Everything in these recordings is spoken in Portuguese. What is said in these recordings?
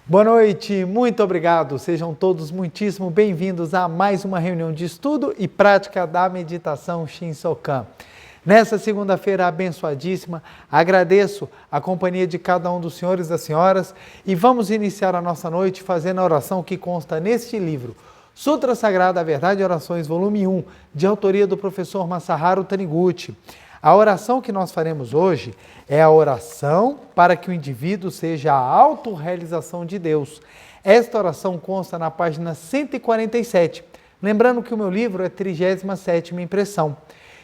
Boa noite, muito obrigado. Sejam todos muitíssimo bem-vindos a mais uma reunião de estudo e prática da meditação Shinsokan. Nessa segunda-feira abençoadíssima, agradeço a companhia de cada um dos senhores e das senhoras e vamos iniciar a nossa noite fazendo a oração que consta neste livro, Sutra Sagrada, a Verdade e Orações, volume 1, de autoria do professor Masaharu Taniguchi. A oração que nós faremos hoje é a oração para que o indivíduo seja a autorrealização de Deus. Esta oração consta na página 147. Lembrando que o meu livro é 37ª impressão.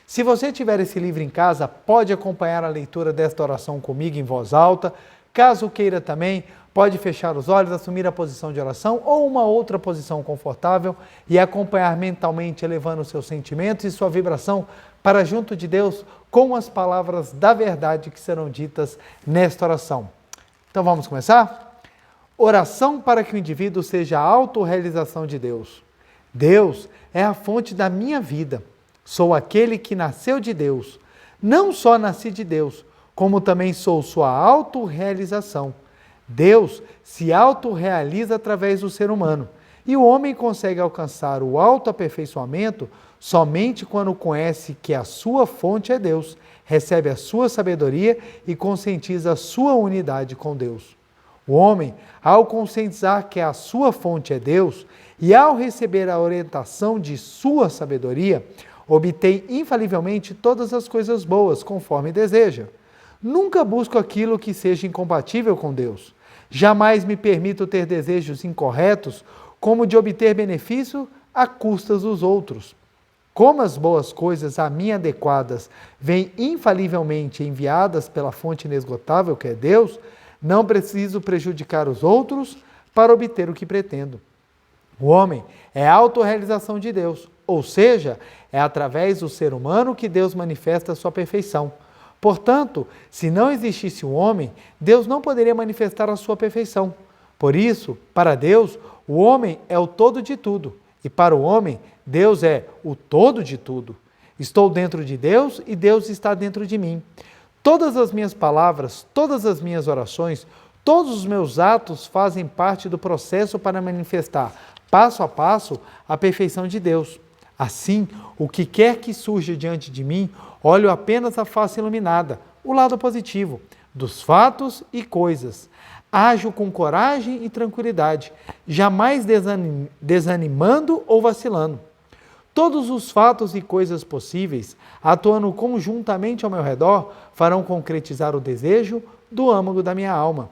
Se você tiver esse livro em casa, pode acompanhar a leitura desta oração comigo em voz alta. Caso queira também, pode fechar os olhos, assumir a posição de oração ou uma outra posição confortável e acompanhar mentalmente, elevando seus sentimentos e sua vibração para junto de Deus com as palavras da verdade que serão ditas nesta oração. Então vamos começar? Oração para que o indivíduo seja a autorrealização de Deus. Deus é a fonte da minha vida. Sou aquele que nasceu de Deus. Não só nasci de Deus, como também sou sua autorrealização. Deus se autorrealiza através do ser humano. E o homem consegue alcançar o autoaperfeiçoamento somente quando conhece que a sua fonte é Deus, recebe a sua sabedoria e conscientiza a sua unidade com Deus. O homem, ao conscientizar que a sua fonte é Deus e ao receber a orientação de sua sabedoria, obtém infalivelmente todas as coisas boas conforme deseja. Nunca busco aquilo que seja incompatível com Deus. Jamais me permito ter desejos incorretos, como de obter benefício à custas dos outros. Como as boas coisas a mim adequadas vêm infalivelmente enviadas pela fonte inesgotável que é Deus, não preciso prejudicar os outros para obter o que pretendo. O homem é a autorrealização de Deus, ou seja, é através do ser humano que Deus manifesta a sua perfeição. Portanto, se não existisse o homem, Deus não poderia manifestar a sua perfeição. Por isso, para Deus, o homem é o todo de tudo, e para o homem, Deus é o todo de tudo. Estou dentro de Deus e Deus está dentro de mim. Todas as minhas palavras, todas as minhas orações, todos os meus atos fazem parte do processo para manifestar, passo a passo, a perfeição de Deus. Assim, o que quer que surja diante de mim, olho apenas a face iluminada, o lado positivo, dos fatos e coisas. Ajo com coragem e tranquilidade, jamais desanimando ou vacilando. Todos os fatos e coisas possíveis, atuando conjuntamente ao meu redor, farão concretizar o desejo do âmago da minha alma.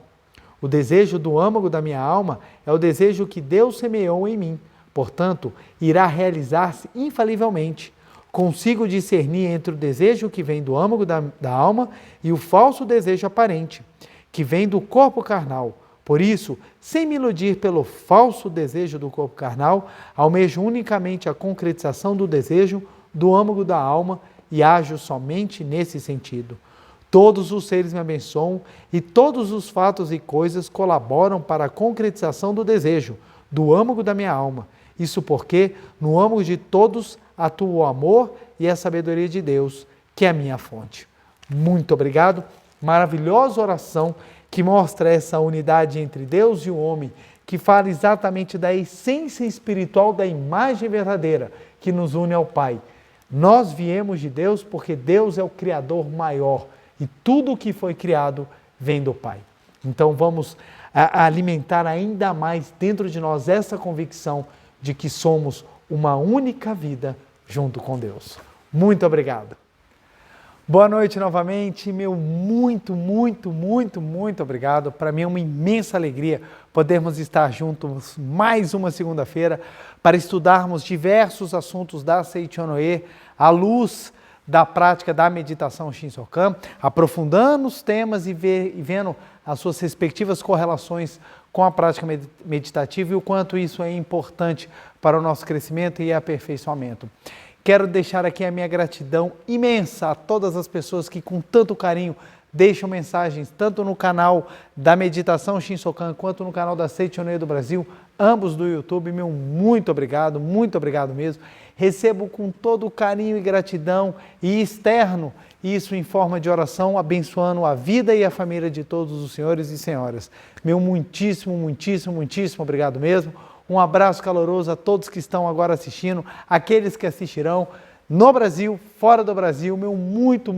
O desejo do âmago da minha alma é o desejo que Deus semeou em mim. Portanto, irá realizar-se infalivelmente. Consigo discernir entre o desejo que vem do âmago da alma e o falso desejo aparente, que vem do corpo carnal. Por isso, sem me iludir pelo falso desejo do corpo carnal, almejo unicamente a concretização do desejo do âmago da alma e ajo somente nesse sentido. Todos os seres me abençoam e todos os fatos e coisas colaboram para a concretização do desejo do âmago da minha alma. Isso porque no âmago de todos atua o amor e a sabedoria de Deus, que é a minha fonte. Muito obrigado. Maravilhosa oração que mostra essa unidade entre Deus e o homem, que fala exatamente da essência espiritual da imagem verdadeira que nos une ao Pai. Nós viemos de Deus porque Deus é o Criador maior e tudo o que foi criado vem do Pai. Então vamos alimentar ainda mais dentro de nós essa convicção de que somos uma única vida junto com Deus. Muito obrigado. Boa noite novamente, meu muito obrigado. Para mim é uma imensa alegria podermos estar juntos mais uma segunda-feira para estudarmos diversos assuntos da Seiichi Noe à luz da prática da meditação Shinsokan, aprofundando os temas e vendo as suas respectivas correlações com a prática meditativa e o quanto isso é importante para o nosso crescimento e aperfeiçoamento. Quero deixar aqui a minha gratidão imensa a todas as pessoas que com tanto carinho deixam mensagens tanto no canal da Meditação Shinsokan quanto no canal da Seichoneio do Brasil, ambos do YouTube. Meu muito obrigado mesmo. Recebo com todo o carinho e gratidão e externo isso em forma de oração, abençoando a vida e a família de todos os senhores e senhoras. Meu muitíssimo obrigado mesmo. Um abraço caloroso a todos que estão agora assistindo, aqueles que assistirão no Brasil, fora do Brasil. Meu muito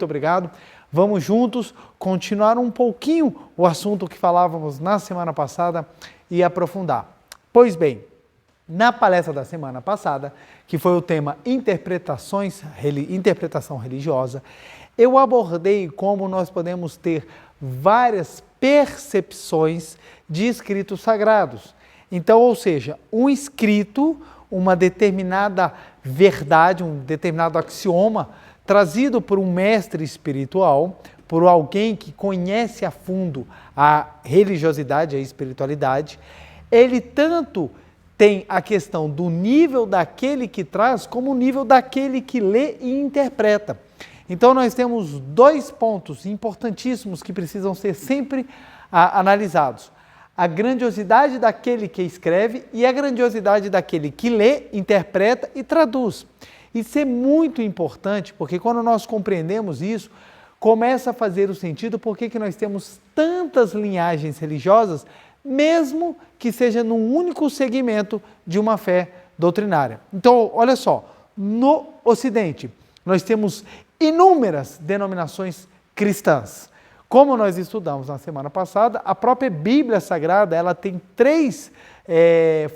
obrigado. Vamos juntos continuar um pouquinho o assunto que falávamos na semana passada e aprofundar. Pois bem, na palestra da semana passada, que foi o tema interpretação religiosa, eu abordei como nós podemos ter várias percepções de escritos sagrados. Então, ou seja, um escrito, uma determinada verdade, um determinado axioma, trazido por um mestre espiritual, por alguém que conhece a fundo a religiosidade, a espiritualidade, ele tanto tem a questão do nível daquele que traz, como o nível daquele que lê e interpreta. Então nós temos dois pontos importantíssimos que precisam ser sempre analisados. A grandiosidade daquele que escreve e a grandiosidade daquele que lê, interpreta e traduz. Isso é muito importante, porque quando nós compreendemos isso, começa a fazer o sentido porque que nós temos tantas linhagens religiosas, mesmo que seja num único segmento de uma fé doutrinária. Então, olha só, no Ocidente, nós temos inúmeras denominações cristãs. Como nós estudamos na semana passada, a própria Bíblia Sagrada, ela tem três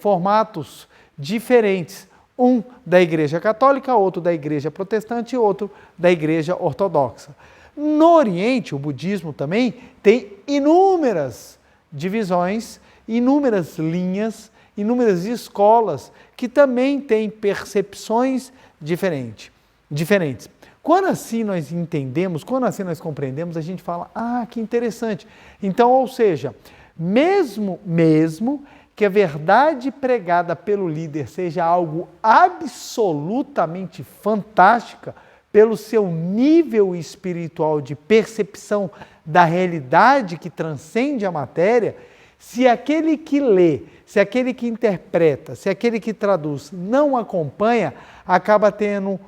formatos diferentes. Um da Igreja Católica, outro da Igreja Protestante e outro da Igreja Ortodoxa. No Oriente, o budismo também tem inúmeras divisões, inúmeras linhas, inúmeras escolas que também têm percepções diferentes. Quando assim nós entendemos, quando assim nós compreendemos, a gente fala, que interessante. Então, ou seja, mesmo que a verdade pregada pelo líder seja algo absolutamente fantástica, pelo seu nível espiritual de percepção da realidade que transcende a matéria, se aquele que lê, se aquele que interpreta, se aquele que traduz não acompanha, acaba tendo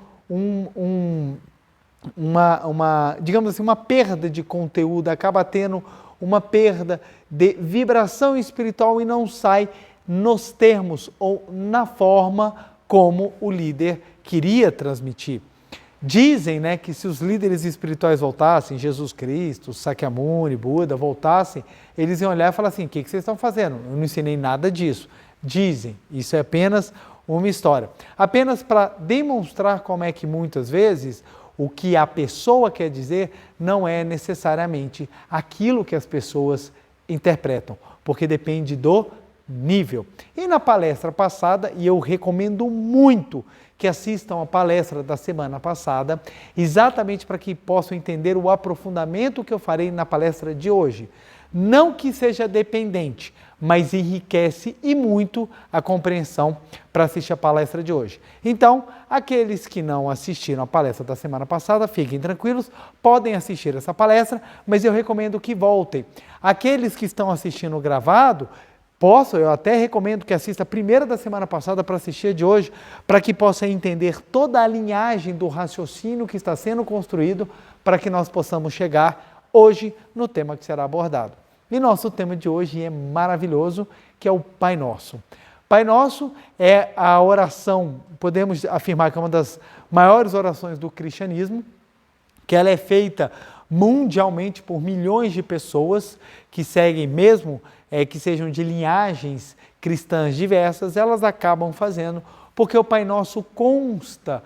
digamos assim, uma perda de conteúdo, acaba tendo uma perda de vibração espiritual e não sai nos termos ou na forma como o líder queria transmitir. Dizem, que se os líderes espirituais voltassem, Jesus Cristo, Sakyamuni, Buda, voltassem, eles iam olhar e falar assim, o que vocês estão fazendo? Eu não ensinei nada disso. Dizem, isso é apenas uma história. Apenas para demonstrar como é que muitas vezes o que a pessoa quer dizer não é necessariamente aquilo que as pessoas interpretam, porque depende do nível. E na palestra passada, e eu recomendo muito que assistam a palestra da semana passada, exatamente para que possam entender o aprofundamento que eu farei na palestra de hoje. Não que seja dependente, mas enriquece e muito a compreensão para assistir a palestra de hoje. Então, aqueles que não assistiram a palestra da semana passada, fiquem tranquilos, podem assistir essa palestra, mas eu recomendo que voltem. Aqueles que estão assistindo gravado, eu até recomendo que assista a primeira da semana passada para assistir a de hoje, para que possa entender toda a linhagem do raciocínio que está sendo construído, para que nós possamos chegar hoje no tema que será abordado. E nosso tema de hoje é maravilhoso, que é o Pai Nosso. Pai Nosso é a oração, podemos afirmar que é uma das maiores orações do cristianismo, que ela é feita mundialmente por milhões de pessoas que seguem mesmo, que sejam de linhagens cristãs diversas, elas acabam fazendo, porque o Pai Nosso consta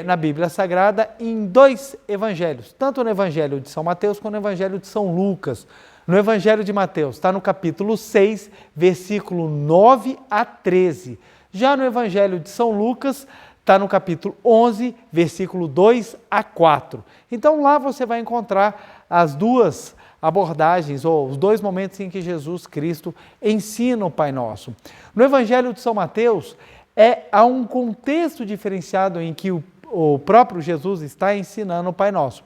na Bíblia Sagrada em dois evangelhos, tanto no Evangelho de São Mateus quanto no Evangelho de São Lucas. No Evangelho de Mateus está no capítulo 6, versículo 9 a 13. Já no Evangelho de São Lucas está no capítulo 11, versículo 2 a 4. Então lá você vai encontrar as duas abordagens, ou os dois momentos em que Jesus Cristo ensina o Pai Nosso. No Evangelho de São Mateus, há um contexto diferenciado em que o próprio Jesus está ensinando o Pai Nosso.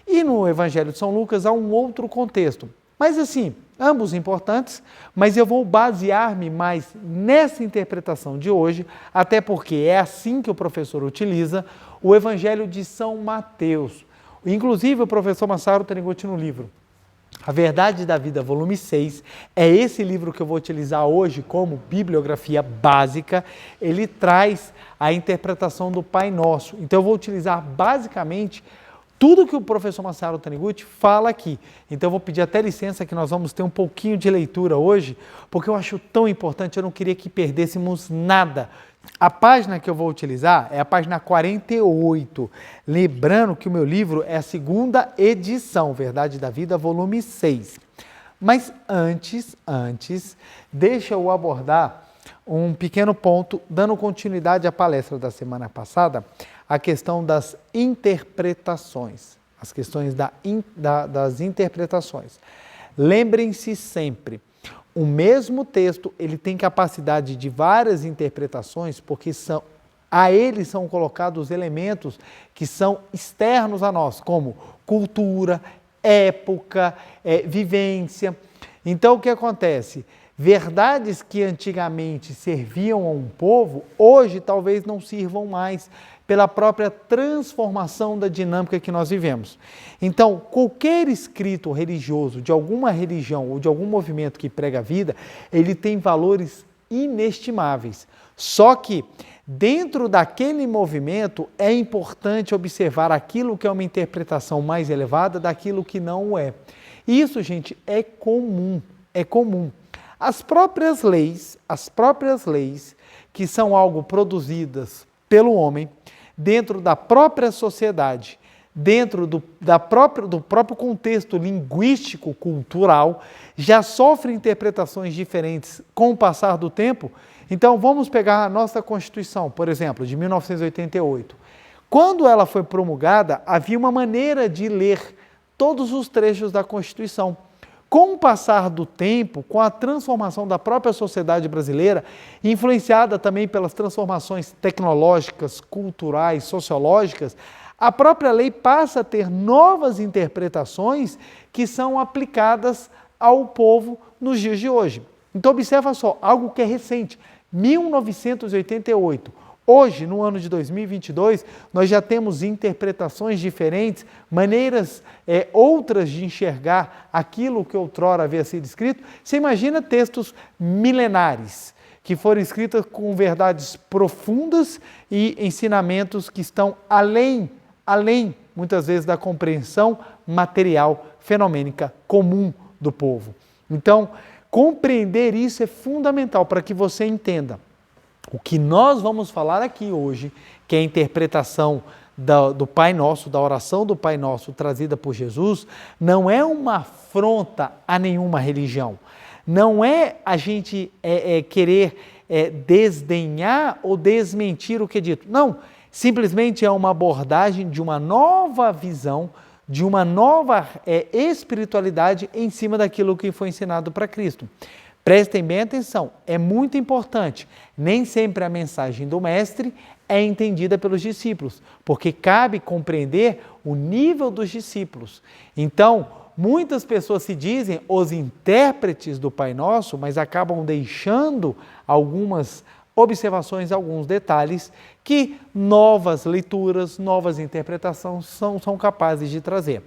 E no Evangelho de São Lucas há um outro contexto. Mas assim, ambos importantes, mas eu vou basear-me mais nessa interpretação de hoje, até porque é assim que o professor utiliza o Evangelho de São Mateus. Inclusive o professor Massaro Taniguchi no livro A Verdade da Vida, volume 6, é esse livro que eu vou utilizar hoje como bibliografia básica. Ele traz a interpretação do Pai Nosso. Então eu vou utilizar basicamente tudo que o professor Massaro Taniguchi fala aqui. Então eu vou pedir até licença que nós vamos ter um pouquinho de leitura hoje, porque eu acho tão importante, eu não queria que perdêssemos nada. A página que eu vou utilizar é a página 48. Lembrando que o meu livro é a segunda edição, Verdade da Vida, volume 6. Mas antes, deixa eu abordar um pequeno ponto, dando continuidade à palestra da semana passada, a questão das interpretações, as questões das interpretações. Lembrem-se sempre, o mesmo texto ele tem capacidade de várias interpretações, porque a ele são colocados elementos que são externos a nós, como cultura, época, vivência. Então o que acontece? Verdades que antigamente serviam a um povo, hoje talvez não sirvam mais, pela própria transformação da dinâmica que nós vivemos. Então, qualquer escrito religioso de alguma religião ou de algum movimento que prega a vida, ele tem valores inestimáveis. Só que, dentro daquele movimento, é importante observar aquilo que é uma interpretação mais elevada daquilo que não é. Isso, gente, é comum. As próprias leis que são algo produzidas pelo homem, dentro da própria sociedade, dentro do próprio contexto linguístico, cultural, já sofrem interpretações diferentes com o passar do tempo. Então, vamos pegar a nossa Constituição, por exemplo, de 1988. Quando ela foi promulgada, havia uma maneira de ler todos os trechos da Constituição. Com o passar do tempo, com a transformação da própria sociedade brasileira, influenciada também pelas transformações tecnológicas, culturais, sociológicas, a própria lei passa a ter novas interpretações que são aplicadas ao povo nos dias de hoje. Então, observa só, algo que é recente, 1988. Hoje, no ano de 2022, nós já temos interpretações diferentes, maneiras outras de enxergar aquilo que outrora havia sido escrito. Você imagina textos milenares, que foram escritos com verdades profundas e ensinamentos que estão além, muitas vezes, da compreensão material, fenomênica, comum do povo. Então, compreender isso é fundamental para que você entenda. O que nós vamos falar aqui hoje, que é a interpretação do Pai Nosso, da oração do Pai Nosso trazida por Jesus, não é uma afronta a nenhuma religião. Não é a gente querer desdenhar ou desmentir o que é dito. Não, simplesmente é uma abordagem de uma nova visão, de uma nova espiritualidade em cima daquilo que foi ensinado para Cristo. Prestem bem atenção, é muito importante, nem sempre a mensagem do Mestre é entendida pelos discípulos, porque cabe compreender o nível dos discípulos. Então, muitas pessoas se dizem os intérpretes do Pai Nosso, mas acabam deixando algumas observações, alguns detalhes que novas leituras, novas interpretações são capazes de trazer.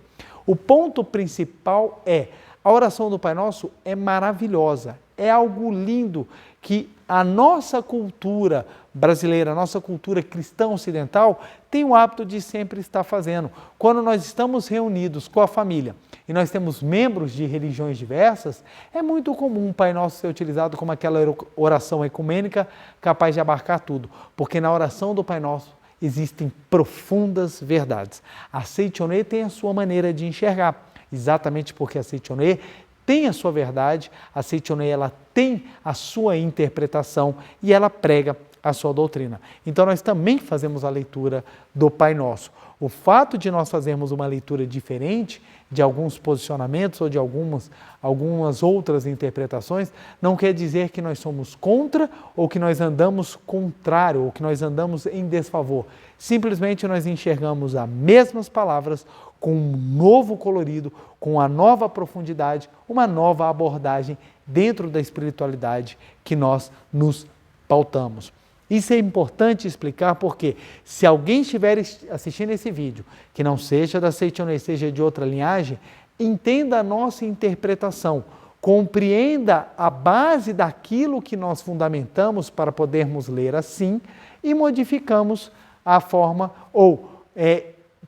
O ponto principal é, a oração do Pai Nosso é maravilhosa, é algo lindo que a nossa cultura brasileira, a nossa cultura cristã ocidental tem o hábito de sempre estar fazendo. Quando nós estamos reunidos com a família e nós temos membros de religiões diversas, é muito comum o Pai Nosso ser utilizado como aquela oração ecumênica capaz de abarcar tudo, porque na oração do Pai Nosso existem profundas verdades. A Seitonê tem a sua maneira de enxergar, exatamente porque a Seitonê tem a sua verdade, a Seitonê ela tem a sua interpretação e ela prega a sua doutrina. Então nós também fazemos a leitura do Pai Nosso. O fato de nós fazermos uma leitura diferente de alguns posicionamentos ou de algumas outras interpretações, não quer dizer que nós somos contra ou que nós andamos contrário ou que nós andamos em desfavor. Simplesmente nós enxergamos as mesmas palavras com um novo colorido, com uma nova profundidade, uma nova abordagem dentro da espiritualidade que nós nos pautamos. Isso é importante explicar porque se alguém estiver assistindo esse vídeo, que não seja da Seitonei, seja de outra linhagem, entenda a nossa interpretação, compreenda a base daquilo que nós fundamentamos para podermos ler assim e modificamos a forma ou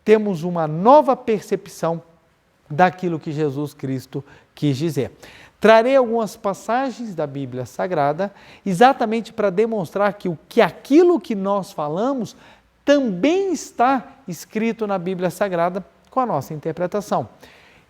temos uma nova percepção daquilo que Jesus Cristo quis dizer. Trarei algumas passagens da Bíblia Sagrada exatamente para demonstrar que aquilo que nós falamos também está escrito na Bíblia Sagrada com a nossa interpretação.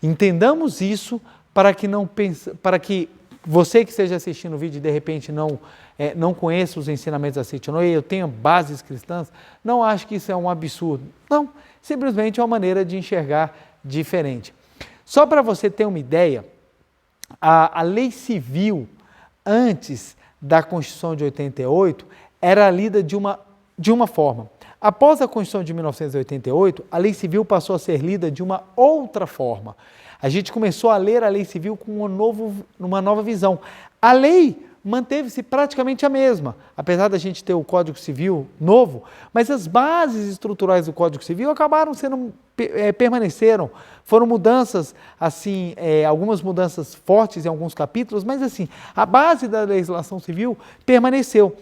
Entendamos isso para que você que esteja assistindo o vídeo e de repente não conheça os ensinamentos da Seitonei, eu tenho bases cristãs, não acho que isso é um absurdo. Não, simplesmente é uma maneira de enxergar diferente. Só para você ter uma ideia, a lei civil, antes da Constituição de 88, era lida de uma forma. Após a Constituição de 1988, a lei civil passou a ser lida de uma outra forma. A gente começou a ler a lei civil com uma nova visão. A lei manteve-se praticamente a mesma, apesar da gente ter o Código Civil novo, mas as bases estruturais do Código Civil acabaram permaneceram. Foram mudanças, assim, algumas mudanças fortes em alguns capítulos, mas assim, a base da legislação civil permaneceu.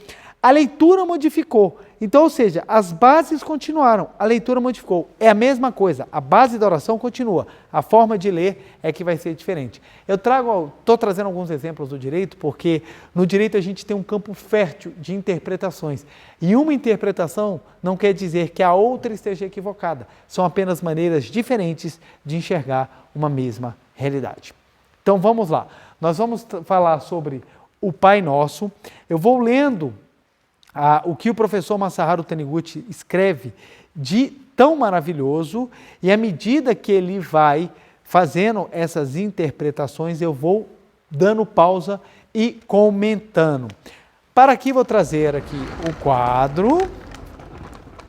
A leitura modificou. Então, ou seja, as bases continuaram, a leitura modificou. É a mesma coisa, a base da oração continua. A forma de ler é que vai ser diferente. Estou trazendo alguns exemplos do direito, porque no direito a gente tem um campo fértil de interpretações. E uma interpretação não quer dizer que a outra esteja equivocada. São apenas maneiras diferentes de enxergar uma mesma realidade. Então, vamos lá. Nós vamos falar sobre o Pai Nosso. Eu vou lendo o que o professor Masaharu Taniguchi escreve de tão maravilhoso, e à medida que ele vai fazendo essas interpretações, eu vou dando pausa e comentando. Para aqui vou trazer aqui o quadro,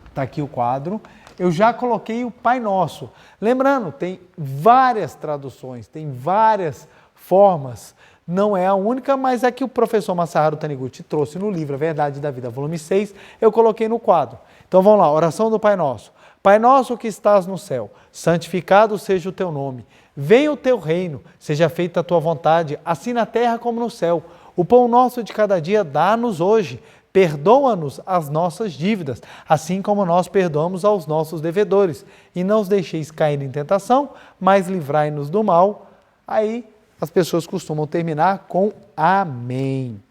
está aqui o quadro, eu já coloquei o Pai Nosso. Lembrando, tem várias traduções, tem várias formas. Não é a única, mas é que o professor Masaharu Taniguchi trouxe no livro A Verdade da Vida, volume 6, eu coloquei no quadro. Então vamos lá, oração do Pai Nosso. Pai nosso que estás no céu, santificado seja o teu nome. Venha o teu reino, seja feita a tua vontade, assim na terra como no céu. O pão nosso de cada dia dá-nos hoje. Perdoa-nos as nossas dívidas, assim como nós perdoamos aos nossos devedores. E não os deixeis cair em tentação, mas livrai-nos do mal. Aí as pessoas costumam terminar com amém.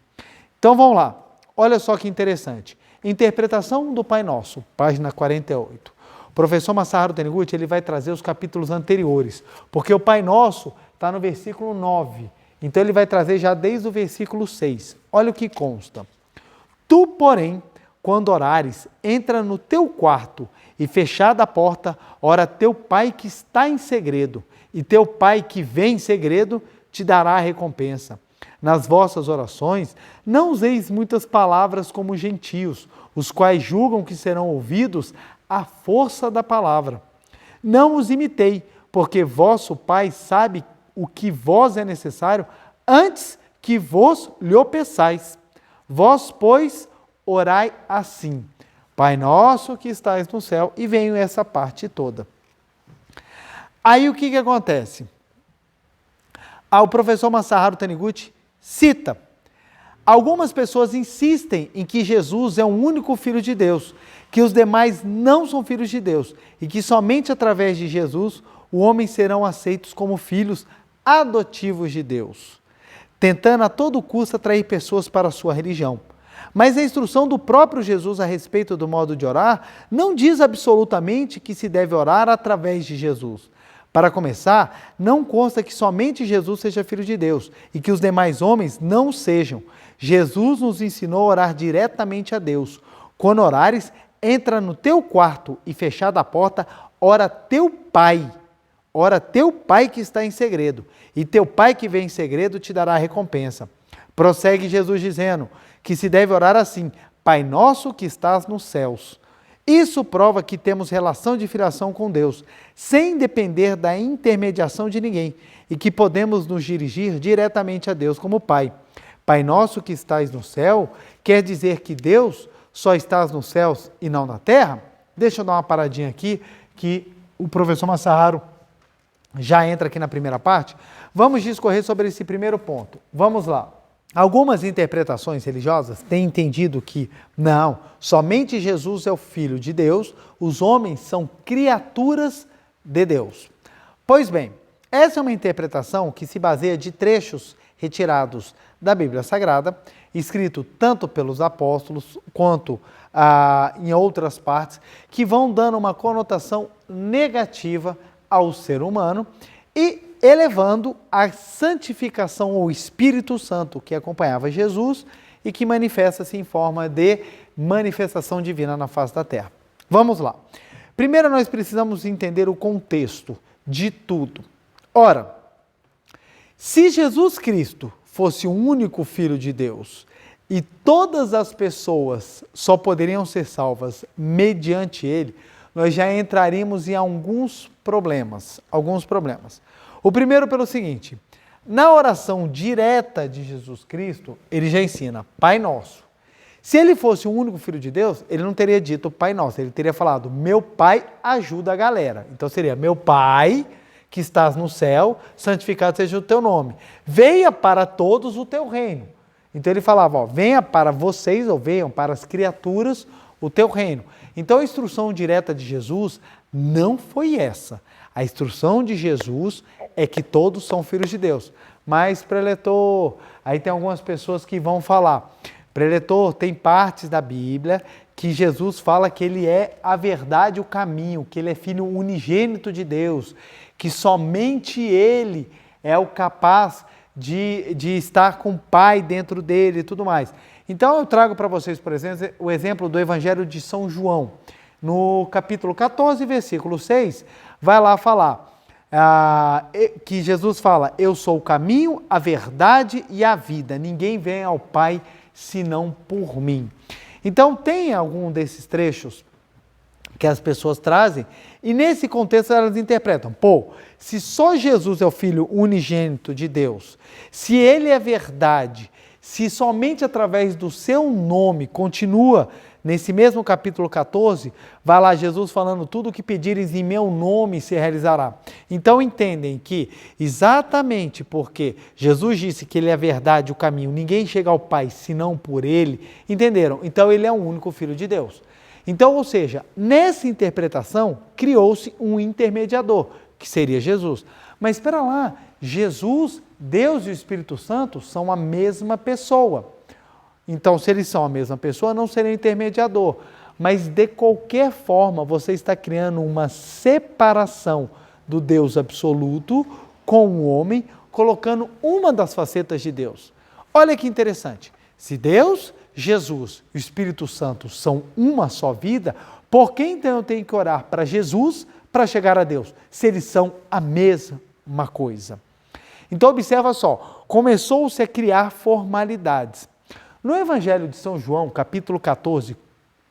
Então vamos lá, olha só que interessante. Interpretação do Pai Nosso, página 48. O professor Masaharu Taniguchi ele vai trazer os capítulos anteriores, porque o Pai Nosso está no versículo 9. Então ele vai trazer já desde o versículo 6. Olha o que consta. Tu, porém, quando orares, entra no teu quarto e fechada a porta, ora teu Pai que está em segredo, e teu Pai que vem em segredo te dará a recompensa. Nas vossas orações, não useis muitas palavras como gentios, os quais julgam que serão ouvidos à força da palavra. Não os imitei, porque vosso Pai sabe o que vos é necessário antes que vos lhe peçais. Vós, pois, orai assim. Pai nosso que estais no céu, e venho essa parte toda. Aí o que acontece? O professor Masaharu Taniguchi cita. Algumas pessoas insistem em que Jesus é o único Filho de Deus, que os demais não são filhos de Deus e que somente através de Jesus os homens serão aceitos como filhos adotivos de Deus, tentando a todo custo atrair pessoas para a sua religião. Mas a instrução do próprio Jesus a respeito do modo de orar não diz absolutamente que se deve orar através de Jesus, Para começar, não consta que somente Jesus seja filho de Deus e que os demais homens não sejam. Jesus nos ensinou a orar diretamente a Deus. Quando orares, entra no teu quarto e, fechada a porta, ora teu Pai. Ora teu Pai que está em segredo, e teu Pai que vem em segredo te dará a recompensa. Prossegue Jesus dizendo que se deve orar assim: Pai nosso que estás nos céus. Isso prova que temos relação de filiação com Deus, sem depender da intermediação de ninguém, e que podemos nos dirigir diretamente a Deus como Pai. Pai nosso que estás no céu, quer dizer que Deus só estás nos céus e não na terra? Deixa eu dar uma paradinha aqui, que o professor Massaharo já entra aqui na primeira parte. Vamos discorrer sobre esse primeiro ponto. Vamos lá. Algumas interpretações religiosas têm entendido que, não, somente Jesus é o Filho de Deus, os homens são criaturas de Deus. Pois bem, essa é uma interpretação que se baseia de trechos retirados da Bíblia Sagrada, escrito tanto pelos apóstolos quanto em outras partes, que vão dando uma conotação negativa ao ser humano e elevando a santificação ao Espírito Santo que acompanhava Jesus e que manifesta-se em forma de manifestação divina na face da terra. Vamos lá. Primeiro nós precisamos entender o contexto de tudo. Ora, se Jesus Cristo fosse o único Filho de Deus e todas as pessoas só poderiam ser salvas mediante Ele, nós já entraríamos em alguns problemas. O primeiro pelo seguinte: na oração direta de Jesus Cristo, ele já ensina Pai Nosso. Se ele fosse o único Filho de Deus, ele não teria dito Pai Nosso, ele teria falado meu Pai ajuda a galera. Então seria meu Pai que estás no céu, santificado seja o teu nome. Venha para todos o teu reino. Então ele falava, venha para vocês, ou venham para as criaturas o teu reino. Então a instrução direta de Jesus não foi essa. A instrução de Jesus é que todos são filhos de Deus. Mas, preletor, aí tem algumas pessoas que vão falar, preletor, tem partes da Bíblia que Jesus fala que ele é a verdade e o caminho, que ele é filho unigênito de Deus, que somente ele é o capaz de estar com o Pai dentro dele e tudo mais. Então eu trago para vocês, por exemplo, o exemplo do Evangelho de São João. No capítulo 14, versículo 6, vai lá falar que Jesus fala, eu sou o caminho, a verdade e a vida. Ninguém vem ao Pai senão por mim. Então tem algum desses trechos que as pessoas trazem e nesse contexto elas interpretam, se só Jesus é o Filho unigênito de Deus, se ele é verdade, se somente através do seu nome continua, nesse mesmo capítulo 14, vai lá Jesus falando, tudo o que pedires em meu nome se realizará. Então entendem que exatamente porque Jesus disse que ele é a verdade, o caminho, ninguém chega ao Pai senão por ele, entenderam? Então ele é o único Filho de Deus. Então, ou seja, nessa interpretação criou-se um intermediador, que seria Jesus. Mas espera lá, Jesus, Deus e o Espírito Santo são a mesma pessoa. Então, se eles são a mesma pessoa, não seria intermediador. Mas, de qualquer forma, você está criando uma separação do Deus absoluto com o homem, colocando uma das facetas de Deus. Olha que interessante. Se Deus, Jesus e o Espírito Santo são uma só vida, por que então eu tenho que orar para Jesus para chegar a Deus? Se eles são a mesma coisa. Então, observa só, começou-se a criar formalidades. No Evangelho de São João, capítulo 14,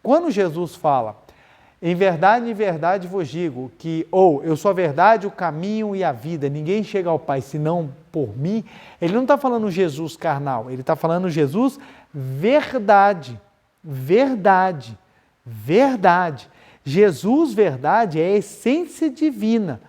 quando Jesus fala, em verdade vos digo que, eu sou a verdade, o caminho e a vida, ninguém chega ao Pai senão por mim, ele não está falando Jesus carnal, ele está falando Jesus verdade. Jesus verdade é a essência divina,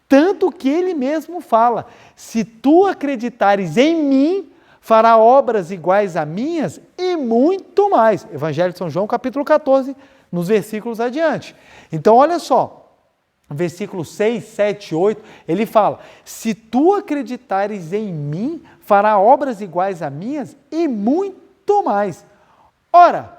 tanto que ele mesmo fala, se tu acreditares em mim, fará obras iguais a minhas e muito mais. Evangelho de São João, capítulo 14, nos versículos adiante. Então, olha só, versículos 6, 7, 8, ele fala, se tu acreditares em mim, fará obras iguais a minhas e muito mais. Ora,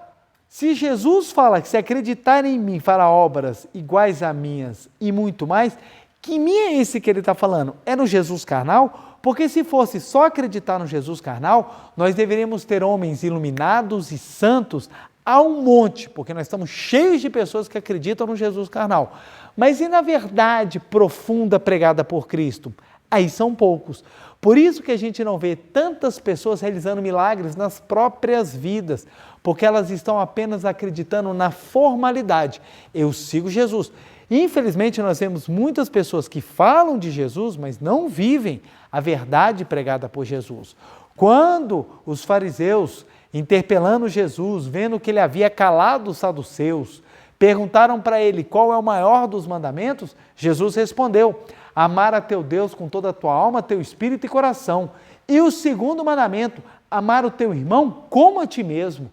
se Jesus fala que se acreditar em mim, fará obras iguais a minhas e muito mais, Que mim é esse que ele está falando? É no Jesus carnal? Porque se fosse só acreditar no Jesus carnal, nós deveríamos ter homens iluminados e santos a um monte, porque nós estamos cheios de pessoas que acreditam no Jesus carnal. Mas e na verdade profunda pregada por Cristo? Aí são poucos. Por isso que a gente não vê tantas pessoas realizando milagres nas próprias vidas, porque elas estão apenas acreditando na formalidade. Eu sigo Jesus. Infelizmente, nós vemos muitas pessoas que falam de Jesus, mas não vivem a verdade pregada por Jesus. Quando os fariseus, interpelando Jesus, vendo que ele havia calado os saduceus, perguntaram para ele qual é o maior dos mandamentos, Jesus respondeu: amar a teu Deus com toda a tua alma, teu espírito e coração. E o segundo mandamento, amar o teu irmão como a ti mesmo.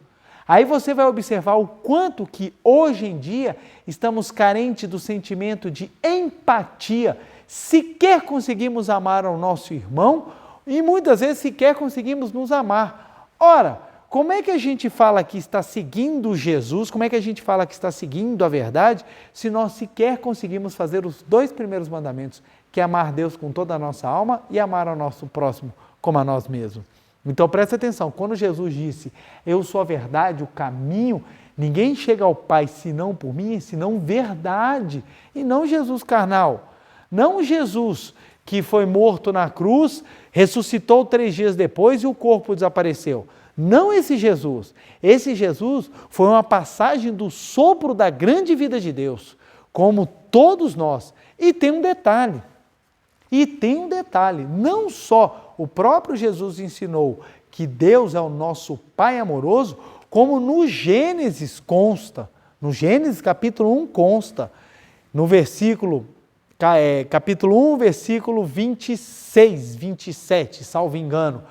Aí você vai observar o quanto que hoje em dia estamos carentes do sentimento de empatia. Sequer conseguimos amar ao nosso irmão e muitas vezes sequer conseguimos nos amar. Ora, como é que a gente fala que está seguindo Jesus, como é que a gente fala que está seguindo a verdade, se nós sequer conseguimos fazer os 2 primeiros mandamentos, que é amar Deus com toda a nossa alma e amar ao nosso próximo como a nós mesmos? Então presta atenção, quando Jesus disse, eu sou a verdade, o caminho, ninguém chega ao Pai senão por mim, senão verdade, e não Jesus carnal. Não Jesus que foi morto na cruz, ressuscitou 3 dias depois e o corpo desapareceu. Não esse Jesus. Esse Jesus foi uma passagem do sopro da grande vida de Deus, como todos nós. E tem um detalhe, não só o próprio Jesus ensinou que Deus é o nosso Pai amoroso, como no Gênesis consta, no Gênesis capítulo 1 consta, no capítulo 1, versículo 26, 27, salvo engano,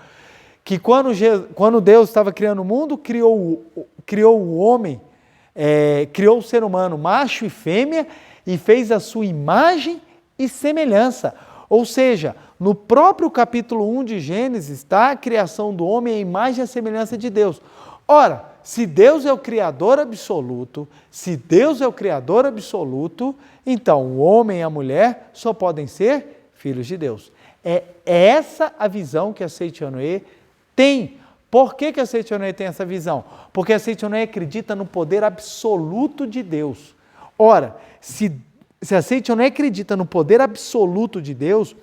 que quando Deus estava criando o mundo, criou o homem, criou o ser humano, macho e fêmea, e fez a sua imagem e semelhança. Ou seja, no próprio capítulo 1 de Gênesis está a criação do homem, a imagem e a semelhança de Deus. Ora, se Deus é o Criador absoluto, então o homem e a mulher só podem ser filhos de Deus. É essa a visão que a Seitonê tem. Por que a Seitonê tem essa visão? Porque a Seitonê acredita no poder absoluto de Deus. Ora, se a Seitonê acredita no poder absoluto de Deus,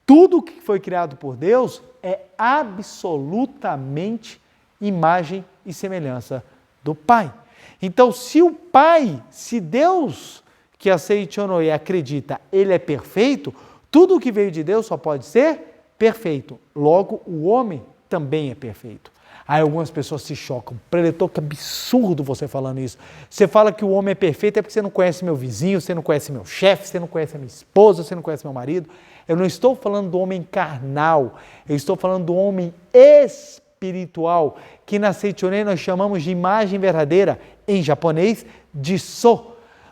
tudo que foi criado por Deus é absolutamente imagem e semelhança do Pai. Então, se Deus que a Seitonê acredita, ele é perfeito, tudo que veio de Deus só pode ser perfeito. Logo, o homem também é perfeito. Aí algumas pessoas se chocam. Preletor, que absurdo você falando isso. Você fala que o homem é perfeito é porque você não conhece meu vizinho, você não conhece meu chefe, você não conhece a minha esposa, você não conhece meu marido. Eu não estou falando do homem carnal, eu estou falando do homem espiritual, que na Seitonê nós chamamos de imagem verdadeira, em japonês, Jiso.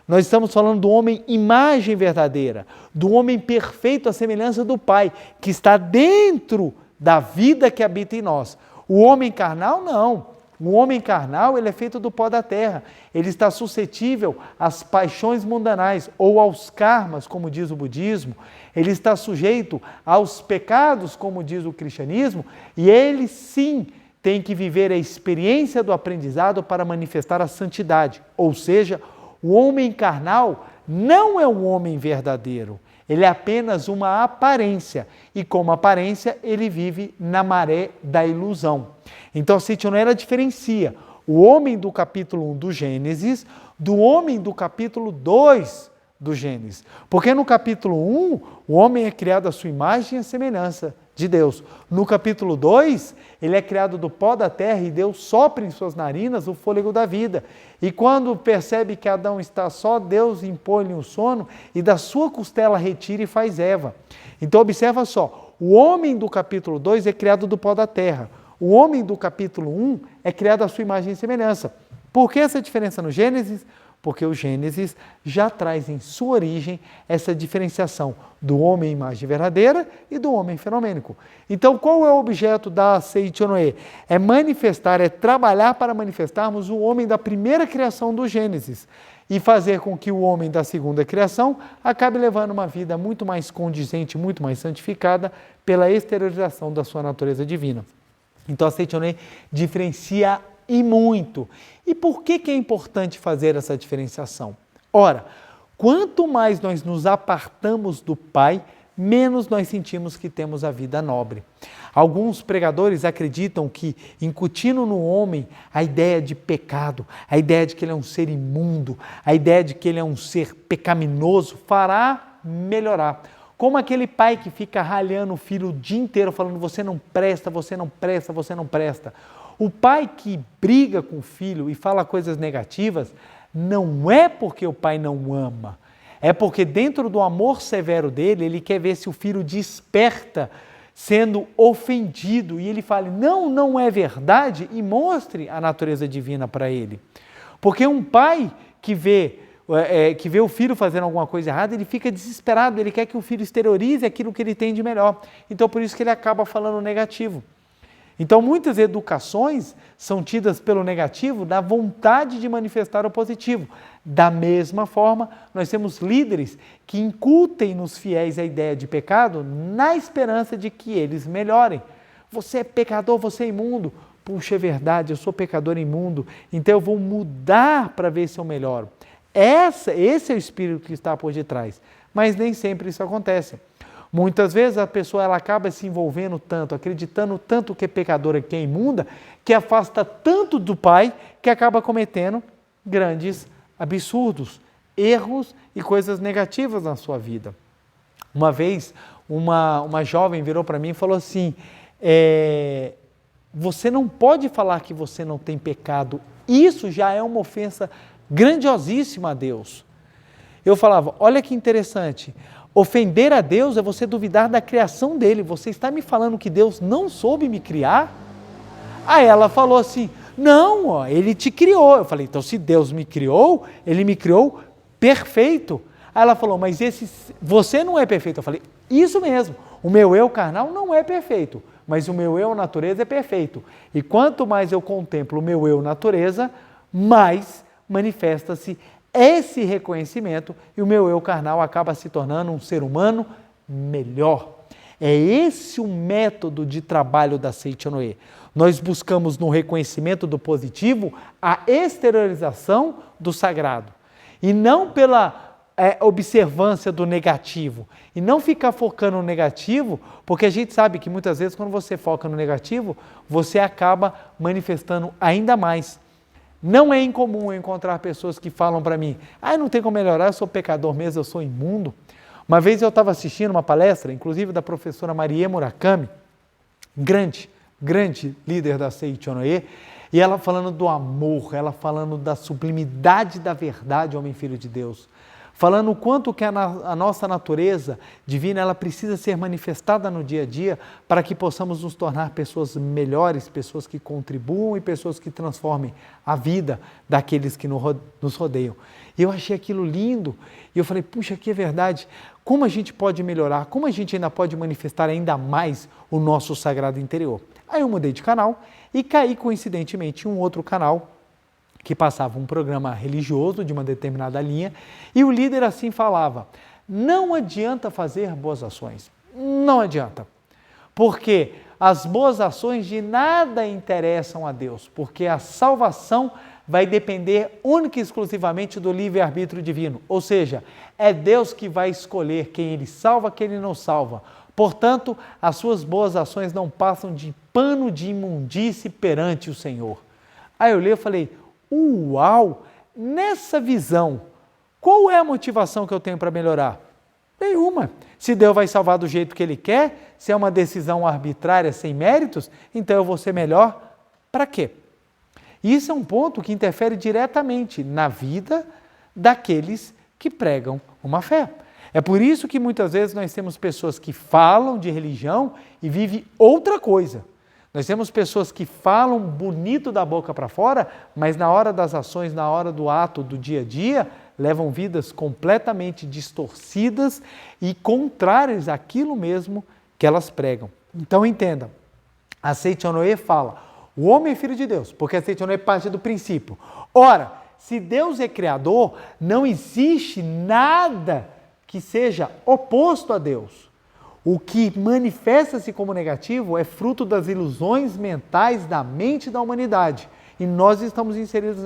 Nós estamos falando do homem imagem verdadeira, do homem perfeito à semelhança do Pai, que está dentro da vida que habita em nós. O homem carnal, não. O homem carnal, ele é feito do pó da terra. Ele está suscetível às paixões mundanais ou aos karmas, como diz o budismo. Ele está sujeito aos pecados, como diz o cristianismo. E ele, sim, tem que viver a experiência do aprendizado para manifestar a santidade. Ou seja, o homem carnal não é um homem verdadeiro. Ele é apenas uma aparência, e como aparência, ele vive na maré da ilusão. Então, a Seitonê diferencia o homem do capítulo 1 do Gênesis do homem do capítulo 2 do Gênesis. Porque no capítulo 1, o homem é criado à sua imagem e à semelhança de Deus. No capítulo 2, ele é criado do pó da terra e Deus sopra em suas narinas o fôlego da vida. E quando percebe que Adão está só, Deus impõe-lhe o sono e da sua costela retira e faz Eva. Então observa só, o homem do capítulo 2 é criado do pó da terra. O homem do capítulo 1 é criado à sua imagem e semelhança. Por que essa diferença no Gênesis? porque o Gênesis já traz em sua origem essa diferenciação do homem imagem verdadeira e do homem fenomênico. Então, qual é o objeto da Seichonoe? É manifestar, é trabalhar para manifestarmos o homem da primeira criação do Gênesis e fazer com que o homem da segunda criação acabe levando uma vida muito mais condizente, muito mais santificada pela exteriorização da sua natureza divina. Então, a Seichonoe diferencia e muito. E por que é importante fazer essa diferenciação? Ora, quanto mais nós nos apartamos do Pai, menos nós sentimos que temos a vida nobre. Alguns pregadores acreditam que, incutindo no homem a ideia de pecado, a ideia de que ele é um ser imundo, a ideia de que ele é um ser pecaminoso, fará melhorar. Como aquele pai que fica ralhando o filho o dia inteiro, falando você não presta, você não presta, você não presta. O pai que briga com o filho e fala coisas negativas, não é porque o pai não ama, é porque dentro do amor severo dele, ele quer ver se o filho desperta sendo ofendido e ele fala, não é verdade, e mostre a natureza divina para ele. Porque um pai que vê o filho fazendo alguma coisa errada, ele fica desesperado, ele quer que o filho exteriorize aquilo que ele tem de melhor. Então, por isso que ele acaba falando negativo. Então, muitas educações são tidas pelo negativo da vontade de manifestar o positivo. Da mesma forma, nós temos líderes que incutem nos fiéis a ideia de pecado na esperança de que eles melhorem. Você é pecador, você é imundo. Puxa, é verdade, eu sou pecador imundo, então eu vou mudar para ver se eu melhoro. Esse é o espírito que está por detrás, mas nem sempre isso acontece. Muitas vezes a pessoa ela acaba se envolvendo tanto, acreditando tanto que é pecadora, que é imunda, que afasta tanto do Pai, que acaba cometendo grandes absurdos, erros e coisas negativas na sua vida. Uma vez, uma jovem virou para mim e falou assim, você não pode falar que você não tem pecado, isso já é uma ofensa grandiosíssima a Deus. Eu falava, olha que interessante, ofender a Deus é você duvidar da criação dele. Você está me falando que Deus não soube me criar? Aí ela falou assim, não, ele te criou. Eu falei, então se Deus me criou, ele me criou perfeito. Aí ela falou, mas você não é perfeito. Eu falei, isso mesmo, o meu eu carnal não é perfeito, mas o meu eu natureza é perfeito. E quanto mais eu contemplo o meu eu natureza, mais manifesta-se esse reconhecimento e o meu eu carnal acaba se tornando um ser humano melhor. É esse o método de trabalho da Seichonoe. Nós buscamos no reconhecimento do positivo a exteriorização do sagrado e não pela observância do negativo. E não ficar focando no negativo, porque a gente sabe que muitas vezes quando você foca no negativo, você acaba manifestando ainda mais. Não é incomum eu encontrar pessoas que falam para mim, não tem como melhorar, eu sou pecador mesmo, eu sou imundo. Uma vez eu estava assistindo uma palestra, inclusive da professora Marie Murakami, grande líder da Seichonoe, e ela falando do amor, ela falando da sublimidade da verdade, homem filho de Deus, falando o quanto que a nossa natureza divina ela precisa ser manifestada no dia a dia para que possamos nos tornar pessoas melhores, pessoas que contribuam e pessoas que transformem a vida daqueles que nos rodeiam. E eu achei aquilo lindo e eu falei, puxa, que é verdade, como a gente pode melhorar, como a gente ainda pode manifestar ainda mais o nosso sagrado interior. Aí eu mudei de canal e caí coincidentemente em um outro canal que passava um programa religioso de uma determinada linha, e o líder assim falava, não adianta fazer boas ações, não adianta, porque as boas ações de nada interessam a Deus, porque a salvação vai depender única e exclusivamente do livre-arbítrio divino, ou seja, é Deus que vai escolher quem Ele salva, quem Ele não salva. Portanto, as suas boas ações não passam de pano de imundície perante o Senhor. Aí eu li e falei, uau! Nessa visão, qual é a motivação que eu tenho para melhorar? Nenhuma. Se Deus vai salvar do jeito que Ele quer, se é uma decisão arbitrária, sem méritos, então eu vou ser melhor para quê? Isso é um ponto que interfere diretamente na vida daqueles que pregam uma fé. É por isso que muitas vezes nós temos pessoas que falam de religião e vivem outra coisa. Nós temos pessoas que falam bonito da boca para fora, mas na hora das ações, na hora do ato do dia a dia, levam vidas completamente distorcidas e contrárias àquilo mesmo que elas pregam. Então entenda, a Seichonoye fala, o homem é filho de Deus, porque a Seichonoye parte do princípio. Ora, se Deus é criador, não existe nada que seja oposto a Deus. O que manifesta-se como negativo é fruto das ilusões mentais da mente da humanidade. E nós estamos inseridos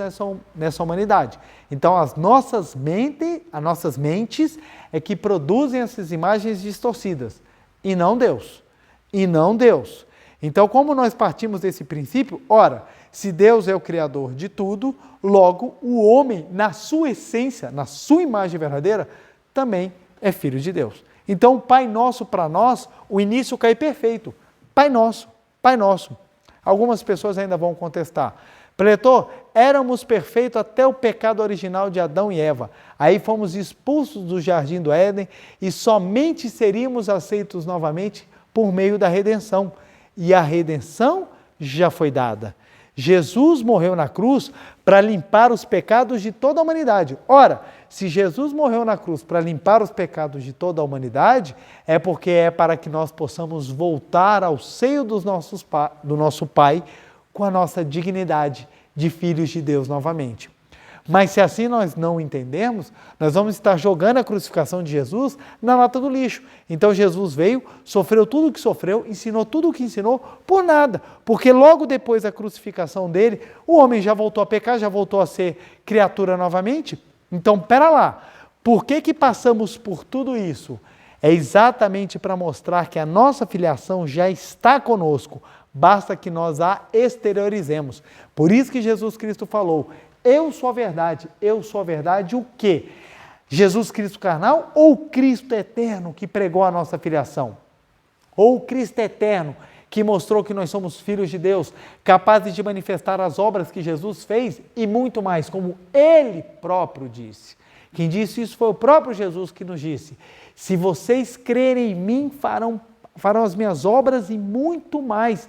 nessa humanidade. Então, as nossas mentes é que produzem essas imagens distorcidas. E não Deus. E não Deus. Então, como nós partimos desse princípio, ora, se Deus é o Criador de tudo, logo o homem, na sua essência, na sua imagem verdadeira, também é filho de Deus. Então, Pai Nosso para nós, o início cai perfeito. Pai Nosso, Pai Nosso. Algumas pessoas ainda vão contestar. Preletor, éramos perfeitos até o pecado original de Adão e Eva. Aí fomos expulsos do jardim do Éden e somente seríamos aceitos novamente por meio da redenção. E a redenção já foi dada. Jesus morreu na cruz para limpar os pecados de toda a humanidade. Ora, se Jesus morreu na cruz para limpar os pecados de toda a humanidade, é porque é para que nós possamos voltar ao seio do nosso Pai com a nossa dignidade de filhos de Deus novamente. Mas se assim nós não entendermos, nós vamos estar jogando a crucificação de Jesus na lata do lixo. Então Jesus veio, sofreu tudo o que sofreu, ensinou tudo o que ensinou, por nada. Porque logo depois da crucificação dele, o homem já voltou a pecar, já voltou a ser criatura novamente. Então, pera lá, por que passamos por tudo isso? É exatamente para mostrar que a nossa filiação já está conosco, basta que nós a exteriorizemos. Por isso que Jesus Cristo falou, eu sou a verdade o quê? Jesus Cristo carnal ou Cristo eterno que pregou a nossa filiação? Ou Cristo eterno que mostrou que nós somos filhos de Deus, capazes de manifestar as obras que Jesus fez e muito mais, como Ele próprio disse. Quem disse isso foi o próprio Jesus que nos disse, se vocês crerem em mim, farão as minhas obras e muito mais.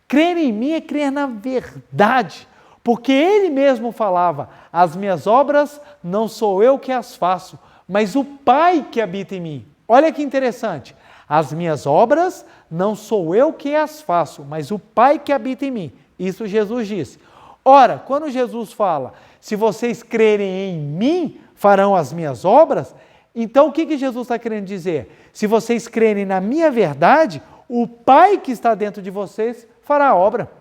Crer em mim é crer na verdade. Porque ele mesmo falava, as minhas obras não sou eu que as faço, mas o Pai que habita em mim. Olha que interessante, as minhas obras não sou eu que as faço, mas o Pai que habita em mim. Isso Jesus disse. Ora, quando Jesus fala, se vocês crerem em mim, farão as minhas obras, então o que Jesus está querendo dizer? Se vocês crerem na minha verdade, o Pai que está dentro de vocês fará a obra.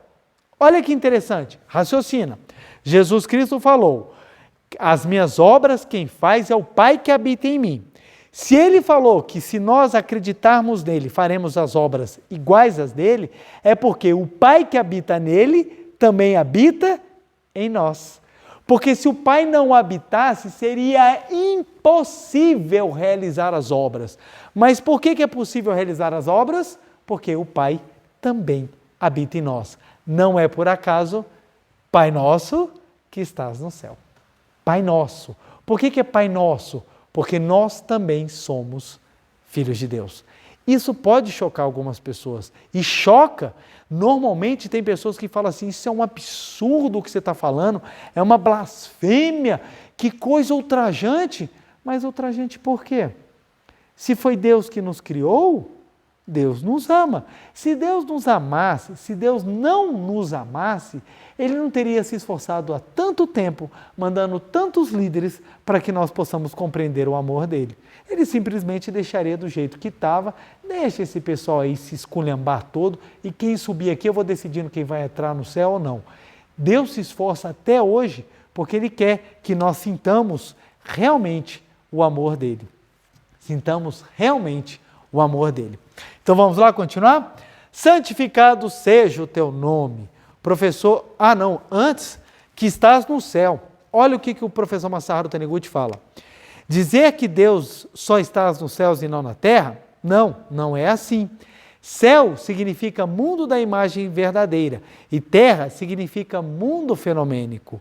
Olha que interessante, raciocina. Jesus Cristo falou, as minhas obras quem faz é o Pai que habita em mim. Se ele falou que se nós acreditarmos nele, faremos as obras iguais às dele, é porque o Pai que habita nele também habita em nós. Porque se o Pai não habitasse, seria impossível realizar as obras. Mas por que é possível realizar as obras? Porque o Pai também habita em nós. Não é por acaso, Pai Nosso que estás no céu. Pai Nosso. Por que é Pai Nosso? Porque nós também somos filhos de Deus. Isso pode chocar algumas pessoas. E choca. Normalmente tem pessoas que falam assim, isso é um absurdo o que você está falando, é uma blasfêmia, que coisa ultrajante. Mas ultrajante por quê? Se foi Deus que nos criou, Deus nos ama. Se Deus nos amasse, se Deus não nos amasse, Ele não teria se esforçado há tanto tempo, mandando tantos líderes para que nós possamos compreender o amor dEle. Ele simplesmente deixaria do jeito que estava, deixa esse pessoal aí se esculhambar todo, e quem subir aqui eu vou decidindo quem vai entrar no céu ou não. Deus se esforça até hoje, porque Ele quer que nós sintamos realmente o amor dEle. Sintamos realmente o amor dEle. Então vamos lá continuar? Santificado seja o teu nome. Professor, antes que estás no céu. Olha o que o professor Masaharu Taniguchi fala. Dizer que Deus só está nos céus e não na terra? Não é assim. Céu significa mundo da imagem verdadeira e terra significa mundo fenomênico.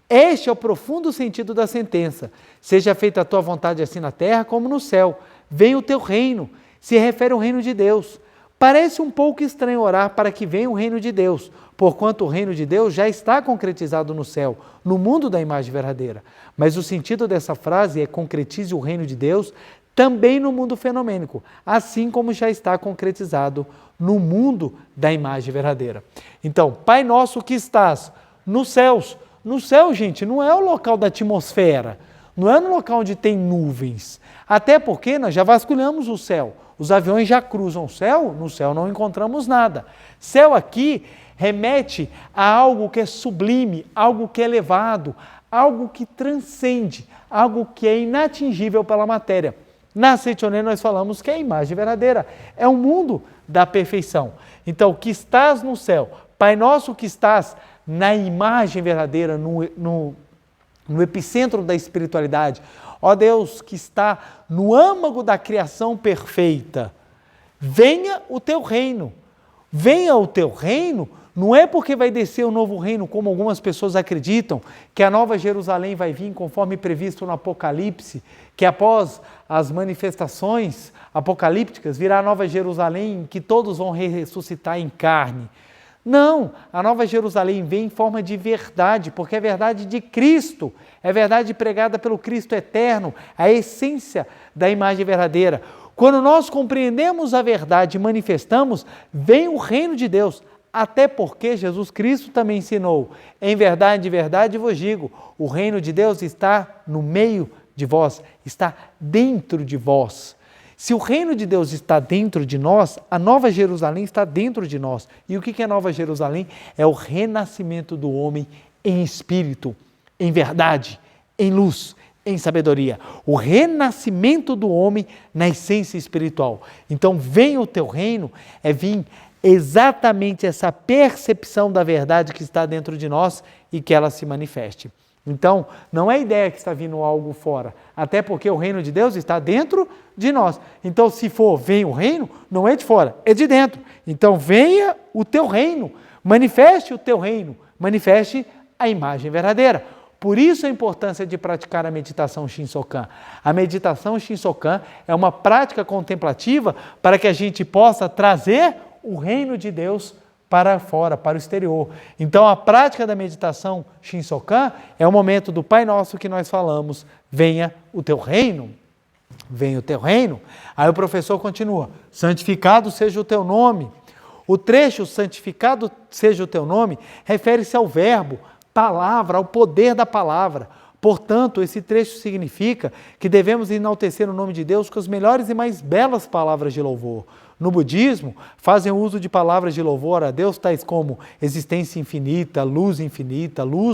Este é o profundo sentido da sentença. Seja feita a tua vontade assim na terra como no céu. Venha o teu reino. Se refere ao reino de Deus. Parece um pouco estranho orar para que venha o reino de Deus, porquanto o reino de Deus já está concretizado no céu, no mundo da imagem verdadeira. Mas o sentido dessa frase é: concretize o reino de Deus também no mundo fenomênico, assim como já está concretizado no mundo da imagem verdadeira. Então, Pai nosso que estás nos céus. No céu, gente, não é o local da atmosfera, não é no local onde tem nuvens. Até porque nós já vasculhamos o céu. Os aviões já cruzam o céu, no céu não encontramos nada. Céu aqui remete a algo que é sublime, algo que é elevado, algo que transcende, algo que é inatingível pela matéria. Na Seitonê nós falamos que é a imagem verdadeira, é o mundo da perfeição. Então, que estás no céu, Pai nosso que estás na imagem verdadeira, no epicentro da espiritualidade, ó Deus que está no âmago da criação perfeita, venha o teu reino. Venha o teu reino, não é porque vai descer o novo reino, como algumas pessoas acreditam, que a nova Jerusalém vai vir conforme previsto no Apocalipse, que após as manifestações apocalípticas virá a nova Jerusalém, que todos vão ressuscitar em carne. Não, a nova Jerusalém vem em forma de verdade, porque é verdade de Cristo, é verdade pregada pelo Cristo eterno, a essência da imagem verdadeira. Quando nós compreendemos a verdade e manifestamos, vem o reino de Deus, até porque Jesus Cristo também ensinou: em verdade, de verdade vos digo, o reino de Deus está no meio de vós, está dentro de vós. Se o reino de Deus está dentro de nós, a Nova Jerusalém está dentro de nós. E o que é Nova Jerusalém? É o renascimento do homem em espírito, em verdade, em luz, em sabedoria. O renascimento do homem na essência espiritual. Então, venha o teu reino, é vir exatamente essa percepção da verdade que está dentro de nós e que ela se manifeste. Então, não é ideia que está vindo algo fora, até porque o reino de Deus está dentro de nós. Então, se for, vem o reino, não é de fora, é de dentro. Então, venha o teu reino, manifeste o teu reino, manifeste a imagem verdadeira. Por isso a importância de praticar a meditação Shinsokan. A meditação Shinsokan é uma prática contemplativa para que a gente possa trazer o reino de Deus para fora, para o exterior. Então, a prática da meditação Shinsokan é o momento do Pai Nosso que nós falamos: venha o teu reino, venha o teu reino. Aí o professor continua: santificado seja o teu nome. O trecho santificado seja o teu nome refere-se ao verbo, palavra, ao poder da palavra. Portanto, esse trecho significa que devemos enaltecer o nome de Deus com as melhores e mais belas palavras de louvor. No budismo, fazem uso de palavras de louvor a Deus tais como existência infinita, luz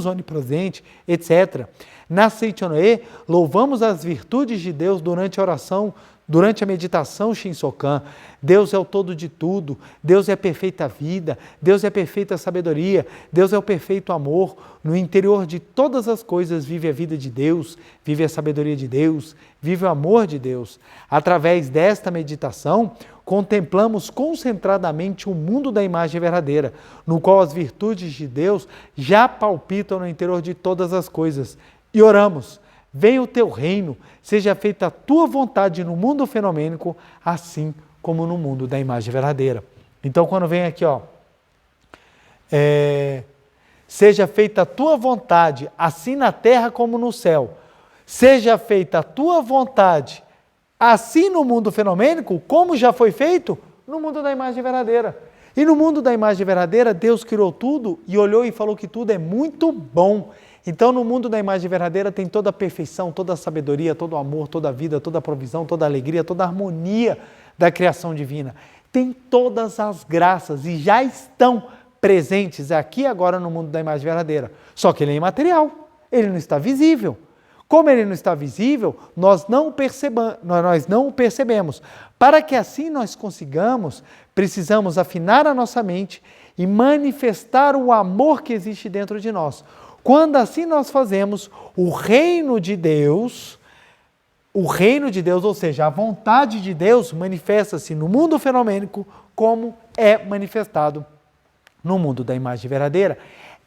onipresente, etc. Na Seitonê, louvamos as virtudes de Deus durante a oração, durante a meditação Shinsokan. Deus é o todo de tudo, Deus é a perfeita vida, Deus é a perfeita sabedoria, Deus é o perfeito amor. No interior de todas as coisas vive a vida de Deus, vive a sabedoria de Deus, vive o amor de Deus. Através desta meditação, contemplamos concentradamente o mundo da imagem verdadeira, no qual as virtudes de Deus já palpitam no interior de todas as coisas. E oramos: venha o teu reino, seja feita a tua vontade no mundo fenomênico, assim como no mundo da imagem verdadeira. Então, quando vem aqui, seja feita a tua vontade, assim na terra como no céu. Seja feita a tua vontade, assim no mundo fenomênico, como já foi feito no mundo da imagem verdadeira. E no mundo da imagem verdadeira, Deus criou tudo e olhou e falou que tudo é muito bom. Então, no mundo da imagem verdadeira tem toda a perfeição, toda a sabedoria, todo o amor, toda a vida, toda a provisão, toda a alegria, toda a harmonia da criação divina. Tem todas as graças e já estão presentes aqui e agora no mundo da imagem verdadeira. Só que ele é imaterial, ele não está visível. Como ele não está visível, nós não o percebemos. Para que assim nós consigamos, precisamos afinar a nossa mente e manifestar o amor que existe dentro de nós. Quando assim nós fazemos, o reino de Deus, ou seja, a vontade de Deus, manifesta-se no mundo fenomênico como é manifestado no mundo da imagem verdadeira.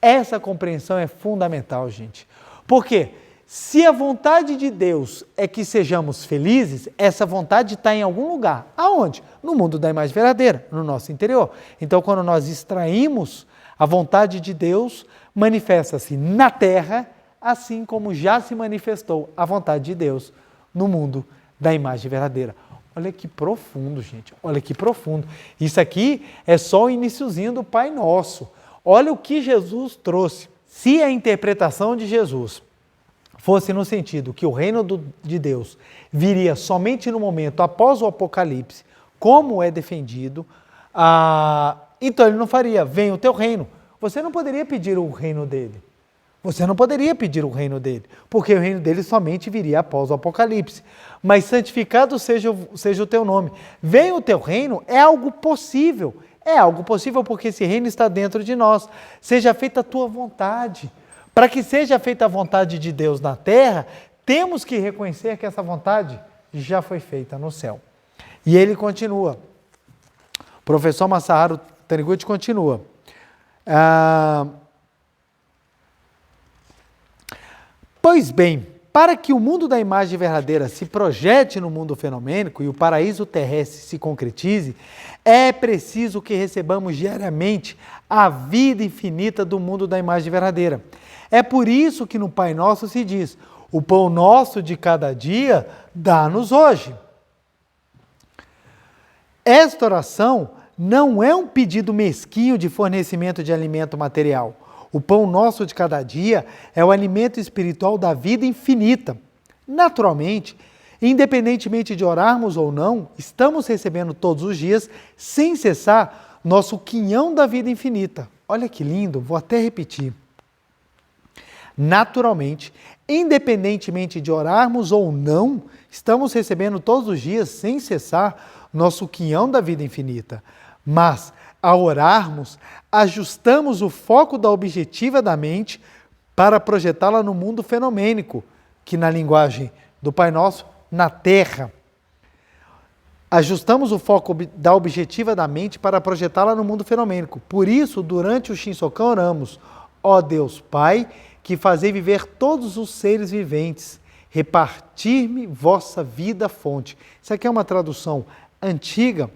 Essa compreensão é fundamental, gente. Por quê? Se a vontade de Deus é que sejamos felizes, essa vontade está em algum lugar. Aonde? No mundo da imagem verdadeira, no nosso interior. Então, quando nós extraímos a vontade de Deus, manifesta-se na terra, assim como já se manifestou a vontade de Deus no mundo da imagem verdadeira. Olha que profundo, gente. Olha que profundo. Isso aqui é só o iniciozinho do Pai Nosso. Olha o que Jesus trouxe. Se a interpretação de Jesus fosse no sentido que o reino de Deus viria somente no momento após o Apocalipse, como é defendido, então ele não faria, venha o teu reino. Você não poderia pedir o reino dele. Você não poderia pedir o reino dele, porque o reino dele somente viria após o Apocalipse. Mas santificado seja o teu nome. Venha o teu reino é algo possível. É algo possível porque esse reino está dentro de nós. Seja feita a tua vontade. Para que seja feita a vontade de Deus na terra, temos que reconhecer que essa vontade já foi feita no céu. E ele continua. O professor Masaharu Taniguchi continua. Pois bem, para que o mundo da imagem verdadeira se projete no mundo fenomênico e o paraíso terrestre se concretize, é preciso que recebamos diariamente a vida infinita do mundo da imagem verdadeira. É por isso que no Pai Nosso se diz, o pão nosso de cada dia, dá-nos hoje. Esta oração não é um pedido mesquinho de fornecimento de alimento material. O pão nosso de cada dia é o alimento espiritual da vida infinita. Naturalmente, independentemente de orarmos ou não, estamos recebendo todos os dias, sem cessar, nosso quinhão da vida infinita. Olha que lindo, vou até repetir. Naturalmente, independentemente de orarmos ou não, estamos recebendo todos os dias, sem cessar, nosso quinhão da vida infinita. Mas, ao orarmos, ajustamos o foco da objetiva da mente para projetá-la no mundo fenomênico, que na linguagem do Pai Nosso, na Terra. Ajustamos o foco da objetiva da mente para projetá-la no mundo fenomênico. Por isso, durante o Shinsokan oramos, ó Deus Pai, que fazei viver todos os seres viventes, repartir-me vossa vida fonte. Isso aqui é uma tradução antiga.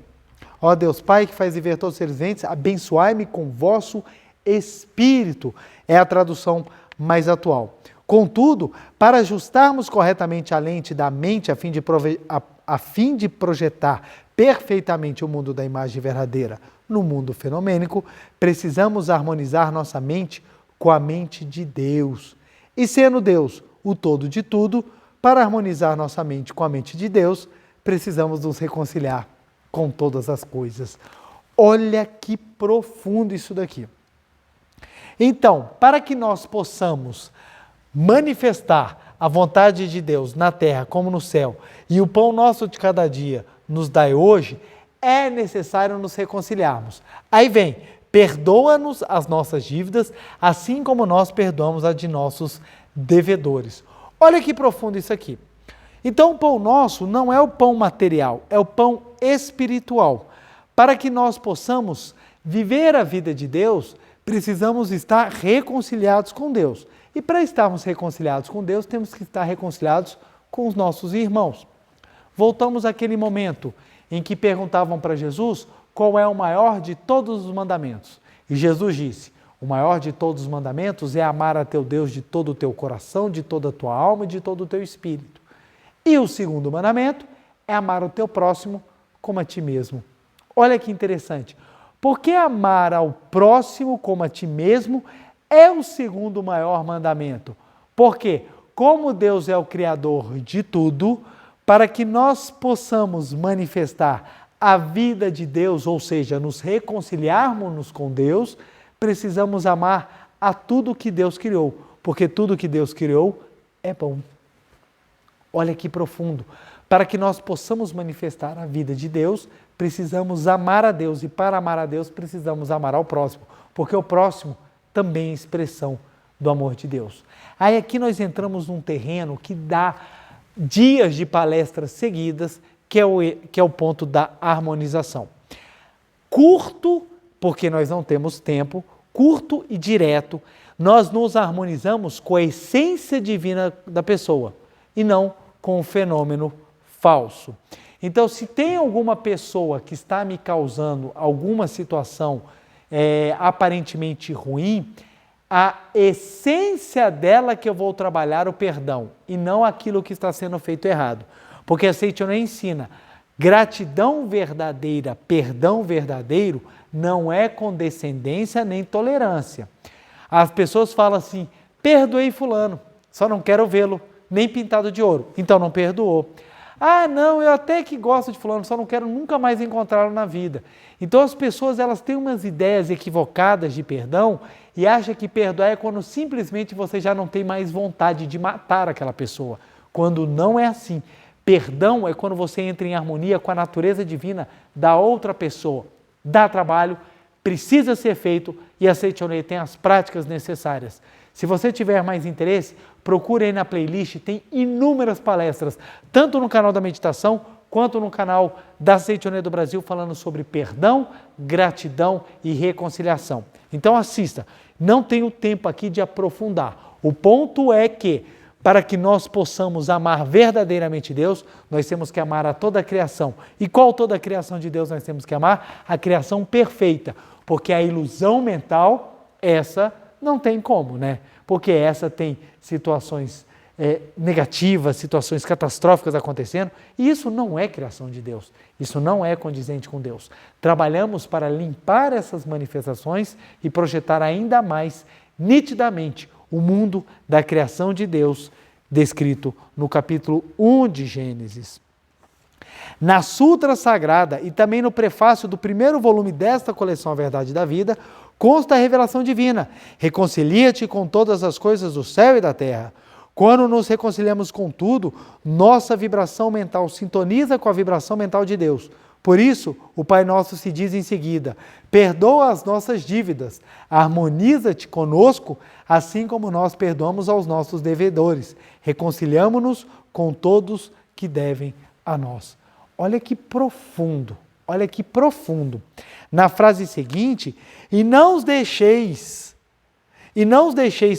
Ó Deus Pai, que faz viver todos os seres viventes, abençoai-me com vosso Espírito. É a tradução mais atual. Contudo, para ajustarmos corretamente a lente da mente a fim de projetar perfeitamente o mundo da imagem verdadeira no mundo fenomênico, precisamos harmonizar nossa mente com a mente de Deus. E sendo Deus o todo de tudo, para harmonizar nossa mente com a mente de Deus, precisamos nos reconciliar com todas as coisas. Olha que profundo isso daqui. Então, para que nós possamos manifestar a vontade de Deus na terra como no céu, e o pão nosso de cada dia nos dai hoje, é necessário nos reconciliarmos. Aí vem, perdoa-nos as nossas dívidas, assim como nós perdoamos a de nossos devedores. Olha que profundo isso aqui. Então, o pão nosso não é o pão material, é o pão espiritual. Para que nós possamos viver a vida de Deus, precisamos estar reconciliados com Deus. E para estarmos reconciliados com Deus, temos que estar reconciliados com os nossos irmãos. Voltamos àquele momento em que perguntavam para Jesus qual é o maior de todos os mandamentos. E Jesus disse, o maior de todos os mandamentos é amar a teu Deus de todo o teu coração, de toda a tua alma e de todo o teu espírito. E o segundo mandamento é amar o teu próximo como a ti mesmo. Olha que interessante. Porque amar ao próximo como a ti mesmo é o segundo maior mandamento. Porque, como Deus é o Criador de tudo, para que nós possamos manifestar a vida de Deus, ou seja, nos reconciliarmos com Deus, precisamos amar a tudo que Deus criou. Porque tudo que Deus criou é bom. Olha que profundo. Para que nós possamos manifestar a vida de Deus, precisamos amar a Deus. E para amar a Deus, precisamos amar ao próximo. Porque o próximo também é expressão do amor de Deus. Aí aqui nós entramos num terreno que dá dias de palestras seguidas, que é o ponto da harmonização. Curto, porque nós não temos tempo, curto e direto, nós nos harmonizamos com a essência divina da pessoa e não com o fenômeno falso. Então, se tem alguma pessoa que está me causando alguma situação aparentemente ruim, a essência dela que eu vou trabalhar o perdão e não aquilo que está sendo feito errado. Porque a Seichonoye ensina, gratidão verdadeira, perdão verdadeiro, não é condescendência nem tolerância. As pessoas falam assim, perdoei fulano, só não quero vê-lo, nem pintado de ouro, então não perdoou. Ah, não, eu até que gosto de fulano, só não quero nunca mais encontrá-lo na vida. Então as pessoas elas têm umas ideias equivocadas de perdão e acham que perdoar é quando simplesmente você já não tem mais vontade de matar aquela pessoa, quando não é assim. Perdão é quando você entra em harmonia com a natureza divina da outra pessoa. Dá trabalho, precisa ser feito e a Seichonoye tem as práticas necessárias. Se você tiver mais interesse, procure aí na playlist, tem inúmeras palestras, tanto no canal da meditação, quanto no canal da Seichonoye do Brasil, falando sobre perdão, gratidão e reconciliação. Então assista, não tenho tempo aqui de aprofundar. O ponto é que, para que nós possamos amar verdadeiramente Deus, nós temos que amar a toda a criação. E qual toda a criação de Deus nós temos que amar? A criação perfeita, porque a ilusão mental, essa não tem como, né? Porque essa tem situações negativas, situações catastróficas acontecendo, e isso não é criação de Deus, isso não é condizente com Deus. Trabalhamos para limpar essas manifestações e projetar ainda mais nitidamente o mundo da criação de Deus, descrito no capítulo 1 de Gênesis. Na Sutra Sagrada e também no prefácio do primeiro volume desta coleção A Verdade da Vida, consta a revelação divina. Reconcilia-te com todas as coisas do céu e da terra. Quando nos reconciliamos com tudo, nossa vibração mental sintoniza com a vibração mental de Deus. Por isso, o Pai Nosso se diz em seguida, perdoa as nossas dívidas, harmoniza-te conosco, assim como nós perdoamos aos nossos devedores. Reconciliamo-nos com todos que devem a nós. Olha que profundo, olha que profundo. Na frase seguinte, e não os deixeis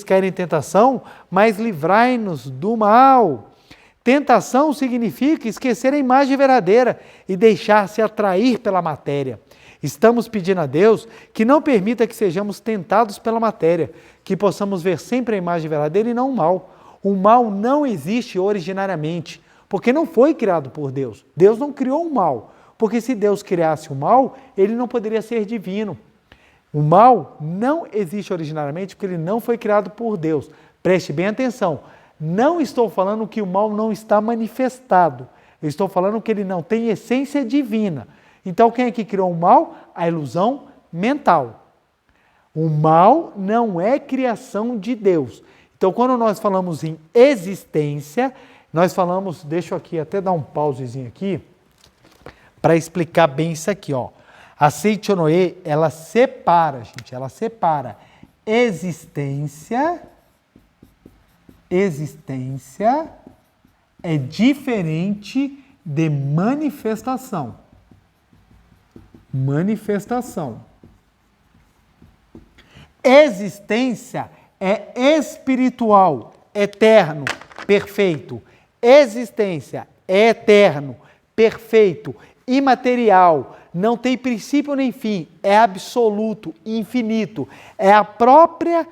cair em tentação, mas livrai-nos do mal. Tentação significa esquecer a imagem verdadeira e deixar-se atrair pela matéria. Estamos pedindo a Deus que não permita que sejamos tentados pela matéria, que possamos ver sempre a imagem verdadeira e não o mal. O mal não existe originariamente, porque não foi criado por Deus. Deus não criou o mal, porque se Deus criasse o mal, ele não poderia ser divino. O mal não existe originariamente porque ele não foi criado por Deus. Preste bem atenção. Não estou falando que o mal não está manifestado. Eu estou falando que ele não tem essência divina. Então, quem é que criou o mal? A ilusão mental. O mal não é criação de Deus. Então, quando nós falamos em existência, nós falamos, deixa eu aqui até dar um pausezinho aqui, para explicar bem isso aqui, ó. A Seichonoye, ela separa, gente, ela separa existência é diferente de manifestação. Manifestação. Existência é espiritual, eterno, perfeito. Existência é eterno, perfeito, imaterial, não tem princípio nem fim, é absoluto, infinito, é a própria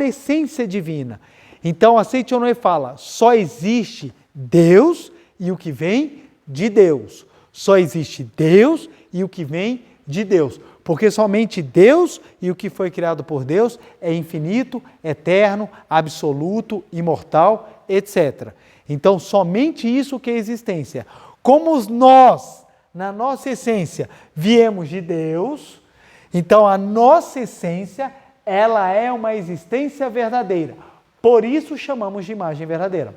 essência divina. Então a Seichonoye fala, só existe Deus e o que vem de Deus. Só existe Deus e o que vem de Deus. Porque somente Deus e o que foi criado por Deus é infinito, eterno, absoluto, imortal, etc. Então somente isso que é existência. Como nós, na nossa essência, viemos de Deus, então a nossa essência, ela é uma existência verdadeira. Por isso chamamos de imagem verdadeira.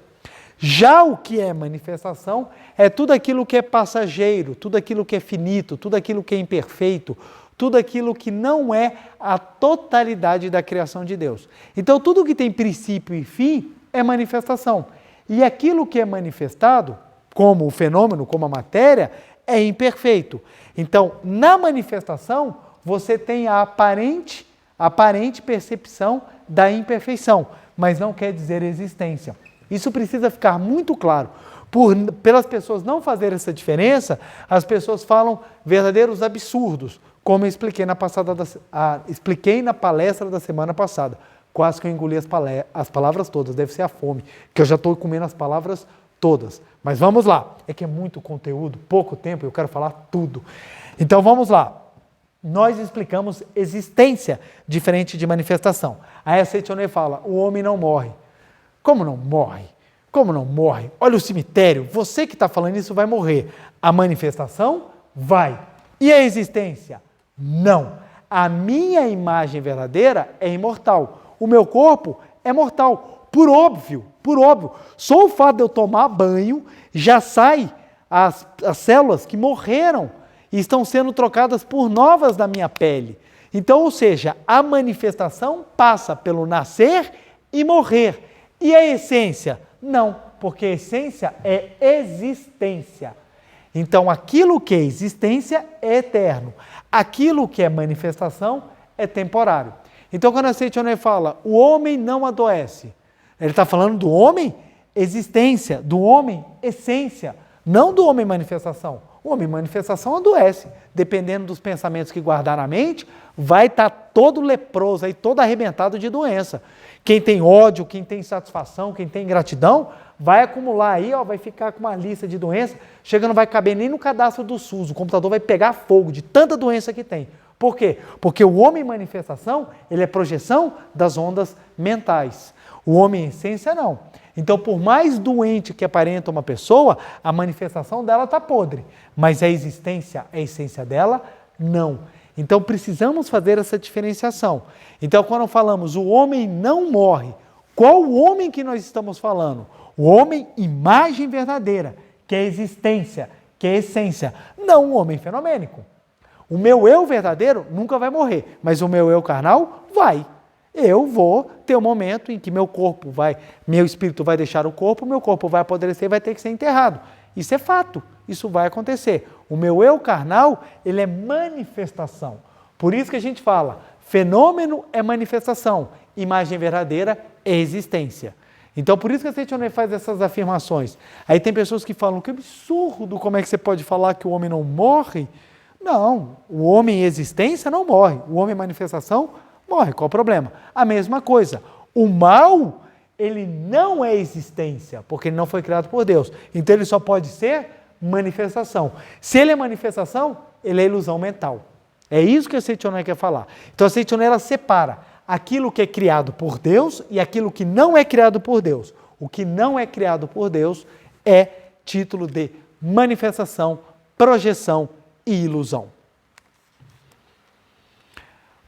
Já o que é manifestação é tudo aquilo que é passageiro, tudo aquilo que é finito, tudo aquilo que é imperfeito, tudo aquilo que não é a totalidade da criação de Deus. Então tudo que tem princípio e fim é manifestação. E aquilo que é manifestado, como o fenômeno, como a matéria, é imperfeito. Então, na manifestação, você tem a aparente percepção da imperfeição, mas não quer dizer existência. Isso precisa ficar muito claro. Pelas pessoas não fazerem essa diferença, as pessoas falam verdadeiros absurdos, como eu expliquei na palestra da semana passada. Quase que eu engoli as palavras todas, deve ser a fome, que eu já estou comendo as palavras todas. Mas vamos lá, é que é muito conteúdo, pouco tempo, eu quero falar tudo. Então vamos lá. Nós explicamos existência diferente de manifestação. Aí a Seitonê fala, o homem não morre. Como não morre? Como não morre? Olha o cemitério, você que está falando isso vai morrer. A manifestação? Vai. E a existência? Não. A minha imagem verdadeira é imortal. O meu corpo é mortal. Por óbvio. Só o fato de eu tomar banho, já sai as células que morreram e estão sendo trocadas por novas da minha pele. Então, ou seja, a manifestação passa pelo nascer e morrer. E a essência? Não, porque a essência é existência. Então, aquilo que é existência é eterno. Aquilo que é manifestação é temporário. Então, quando a Seitonê fala, o homem não adoece, ele está falando do homem existência, do homem essência, não do homem manifestação. O homem manifestação adoece. Dependendo dos pensamentos que guardar na mente, vai estar todo leproso, aí, todo arrebentado de doença. Quem tem ódio, quem tem satisfação, quem tem gratidão, vai acumular aí, vai ficar com uma lista de doenças, chega não vai caber nem no cadastro do SUS, o computador vai pegar fogo de tanta doença que tem. Por quê? Porque o homem manifestação, ele é projeção das ondas mentais. O homem essência não. Então, por mais doente que aparenta uma pessoa, a manifestação dela está podre, mas a essência dela, não. Então, precisamos fazer essa diferenciação. Então, quando falamos o homem não morre, qual o homem que nós estamos falando? O homem imagem verdadeira, que é existência, que é essência, não o homem fenomênico. O meu eu verdadeiro nunca vai morrer, mas o meu eu carnal vai. Eu vou ter um momento em que meu espírito vai deixar o corpo vai apodrecer e vai ter que ser enterrado. Isso é fato, isso vai acontecer. O meu eu carnal, ele é manifestação. Por isso que a gente fala, fenômeno é manifestação, imagem verdadeira é existência. Então, por isso que a Seitonê faz essas afirmações. Aí tem pessoas que falam, que absurdo, como é que você pode falar que o homem não morre? Não, o homem existência não morre, o homem manifestação morre, qual o problema? A mesma coisa, o mal, ele não é existência, porque ele não foi criado por Deus, então ele só pode ser manifestação. Se ele é manifestação, ele é ilusão mental. É isso que a Seitonê quer falar. Então a Seitonê, ela separa aquilo que é criado por Deus e aquilo que não é criado por Deus. O que não é criado por Deus é título de manifestação, projeção e ilusão.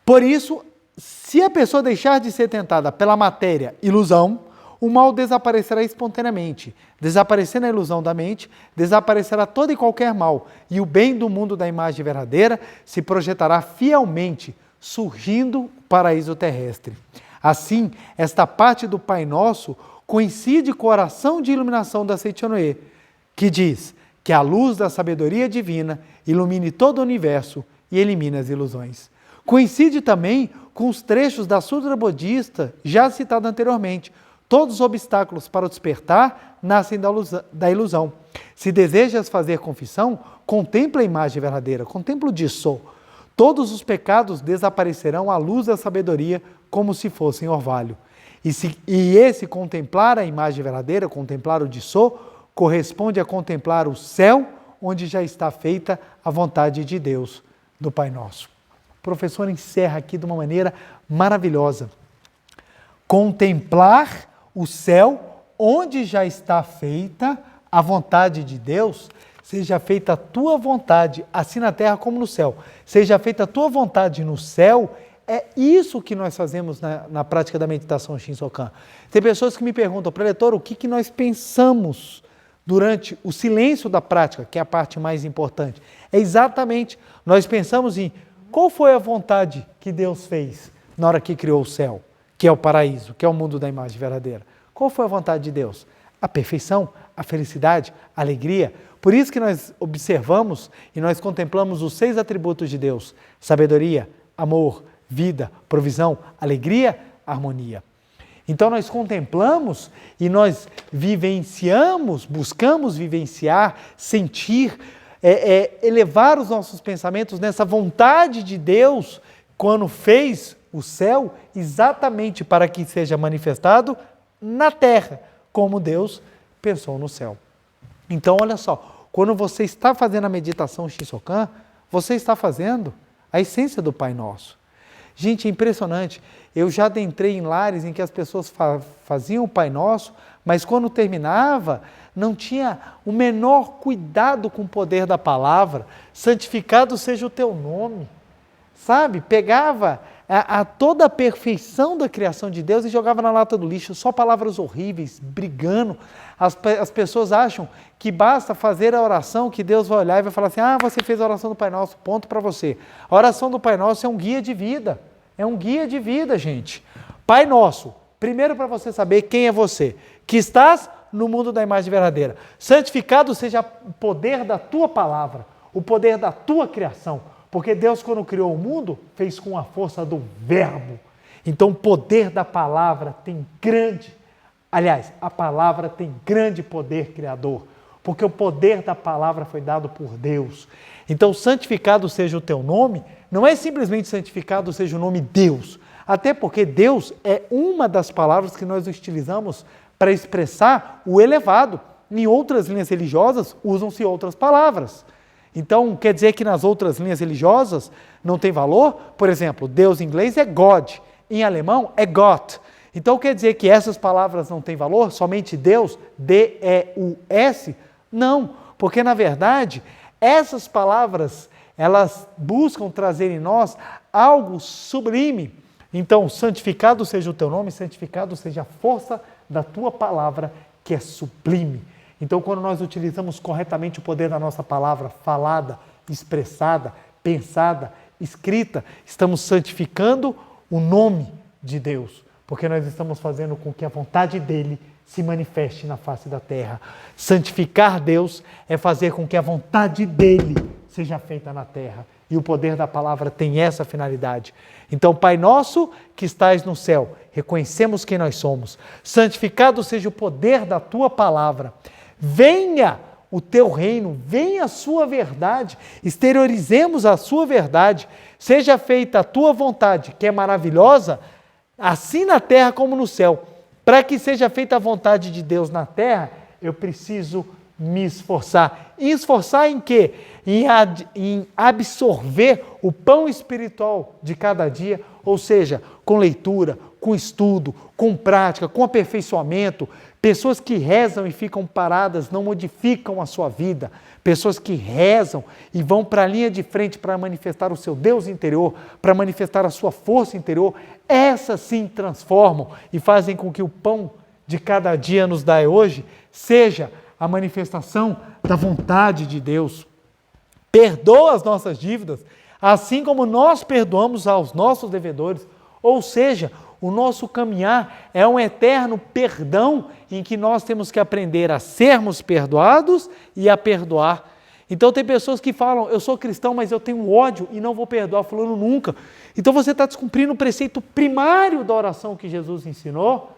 Por isso, se a pessoa deixar de ser tentada pela matéria, ilusão, o mal desaparecerá espontaneamente. Desaparecendo a ilusão da mente, desaparecerá todo e qualquer mal, e o bem do mundo da imagem verdadeira se projetará fielmente, surgindo o paraíso terrestre. Assim, esta parte do Pai Nosso coincide com a oração de iluminação da Seitonê, que diz que a luz da sabedoria divina ilumine todo o universo e elimine as ilusões. Coincide também com os trechos da Sutra Bodhista, já citado anteriormente. Todos os obstáculos para o despertar nascem da ilusão. Se desejas fazer confissão, contempla a imagem verdadeira, contempla o Disso. Todos os pecados desaparecerão à luz da sabedoria, como se fossem orvalho. E esse contemplar a imagem verdadeira, contemplar o Disso, corresponde a contemplar o céu, onde já está feita a vontade de Deus, do Pai Nosso. O professor encerra aqui de uma maneira maravilhosa. Contemplar o céu, onde já está feita a vontade de Deus, seja feita a tua vontade, assim na terra como no céu. Seja feita a tua vontade no céu, é isso que nós fazemos na prática da meditação Shinsokan. Tem pessoas que me perguntam, preletor, o que nós pensamos durante o silêncio da prática, que é a parte mais importante? É exatamente, nós pensamos em qual foi a vontade que Deus fez na hora que criou o céu, que é o paraíso, que é o mundo da imagem verdadeira. Qual foi a vontade de Deus? A perfeição, a felicidade, a alegria. Por isso que nós observamos e nós contemplamos os 6 atributos de Deus: sabedoria, amor, vida, provisão, alegria, harmonia. Então nós contemplamos e nós vivenciamos, buscamos vivenciar, sentir, elevar os nossos pensamentos nessa vontade de Deus quando fez o céu exatamente para que seja manifestado na terra, como Deus pensou no céu. Então olha só, quando você está fazendo a meditação Shinsokan, você está fazendo a essência do Pai Nosso. Gente, é impressionante. Eu já adentrei em lares em que as pessoas faziam o Pai Nosso, mas quando terminava, não tinha o menor cuidado com o poder da palavra. Santificado seja o teu nome. Sabe? Pegava toda a perfeição da criação de Deus e jogava na lata do lixo. Só palavras horríveis, brigando. As pessoas acham que basta fazer a oração que Deus vai olhar e vai falar assim, você fez a oração do Pai Nosso, ponto para você. A oração do Pai Nosso é um guia de vida. É um guia de vida, gente. Pai Nosso, primeiro para você saber quem é você, que estás no mundo da imagem verdadeira. Santificado seja o poder da tua palavra, o poder da tua criação, porque Deus, quando criou o mundo, fez com a força do verbo. Então, o poder da palavra tem a palavra tem grande poder criador, porque o poder da palavra foi dado por Deus. Então, santificado seja o teu nome, não é simplesmente santificado seja o nome Deus, até porque Deus é uma das palavras que nós utilizamos para expressar o elevado. Em outras linhas religiosas, usam-se outras palavras. Então, quer dizer que nas outras linhas religiosas não tem valor? Por exemplo, Deus em inglês é God, em alemão é Gott. Então, quer dizer que essas palavras não têm valor? Somente Deus, D-E-U-S? Não, porque na verdade, essas palavras, elas buscam trazer em nós algo sublime. Então, santificado seja o teu nome, santificado seja a força da tua palavra, que é sublime. Então, quando nós utilizamos corretamente o poder da nossa palavra falada, expressada, pensada, escrita, estamos santificando o nome de Deus, porque nós estamos fazendo com que a vontade dele se manifeste na face da terra. Santificar Deus é fazer com que a vontade dele seja feita na terra. E o poder da palavra tem essa finalidade. Então, Pai nosso que estais no céu, reconhecemos quem nós somos. Santificado seja o poder da tua palavra. Venha o teu reino, venha a sua verdade, exteriorizemos a sua verdade, seja feita a tua vontade, que é maravilhosa, assim na terra como no céu. Para que seja feita a vontade de Deus na terra, eu preciso me esforçar. E esforçar em quê? Em absorver o pão espiritual de cada dia, ou seja, com leitura, com estudo, com prática, com aperfeiçoamento. Pessoas que rezam e ficam paradas não modificam a sua vida. Pessoas que rezam e vão para a linha de frente para manifestar o seu Deus interior, para manifestar a sua força interior, essas sim transformam e fazem com que o pão de cada dia nos dai hoje seja a manifestação da vontade de Deus. Perdoa as nossas dívidas, assim como nós perdoamos aos nossos devedores. Ou seja, o nosso caminhar é um eterno perdão em que nós temos que aprender a sermos perdoados e a perdoar. Então tem pessoas que falam, eu sou cristão, mas eu tenho ódio e não vou perdoar fulano nunca. Então você está descumprindo o preceito primário da oração que Jesus ensinou,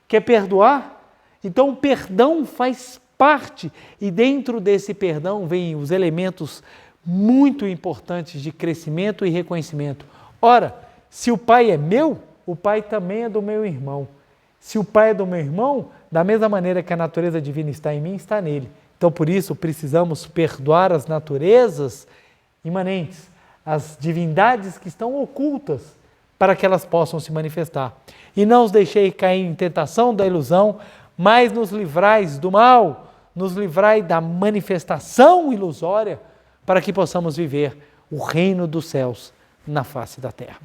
que é perdoar. Então o perdão faz parte e dentro desse perdão vêm os elementos muito importantes de crescimento e reconhecimento. Ora, se o Pai é meu, o Pai também é do meu irmão. Se o Pai é do meu irmão, da mesma maneira que a natureza divina está em mim, está nele. Então, por isso, precisamos perdoar as naturezas imanentes, as divindades que estão ocultas, para que elas possam se manifestar. E não os deixei cair em tentação da ilusão, mas nos livrais do mal, nos livrai da manifestação ilusória, para que possamos viver o reino dos céus na face da terra.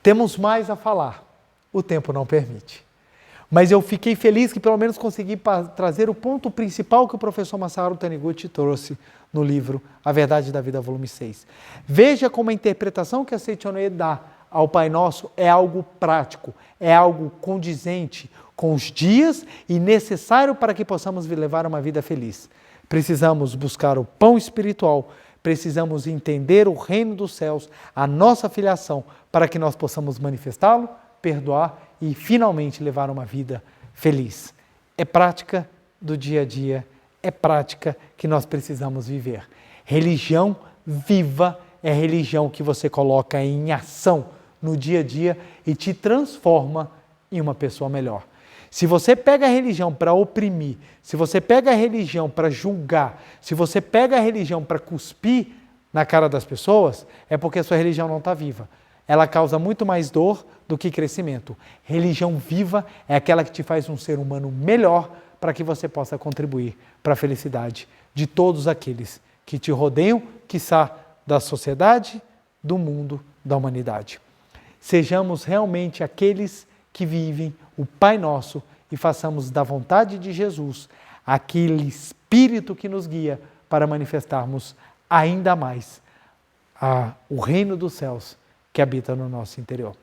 Temos mais a falar, o tempo não permite. Mas eu fiquei feliz que pelo menos consegui trazer o ponto principal que o professor Masaharu Taniguchi trouxe no livro A Verdade da Vida, volume 6. Veja como a interpretação que a Seichonoye dá ao Pai Nosso é algo prático, é algo condizente com os dias e necessário para que possamos levar uma vida feliz. Precisamos buscar o pão espiritual, precisamos entender o reino dos céus, a nossa filiação, para que nós possamos manifestá-lo, perdoar e finalmente levar uma vida feliz. É prática do dia a dia, é prática que nós precisamos viver. Religião viva é religião que você coloca em ação no dia a dia e te transforma em uma pessoa melhor. Se você pega a religião para oprimir, se você pega a religião para julgar, se você pega a religião para cuspir na cara das pessoas, é porque a sua religião não está viva. Ela causa muito mais dor do que crescimento. Religião viva é aquela que te faz um ser humano melhor para que você possa contribuir para a felicidade de todos aqueles que te rodeiam, quiçá da sociedade, do mundo, da humanidade. Sejamos realmente aqueles que vivem o Pai Nosso e façamos da vontade de Jesus aquele Espírito que nos guia para manifestarmos ainda mais o reino dos céus que habita no nosso interior.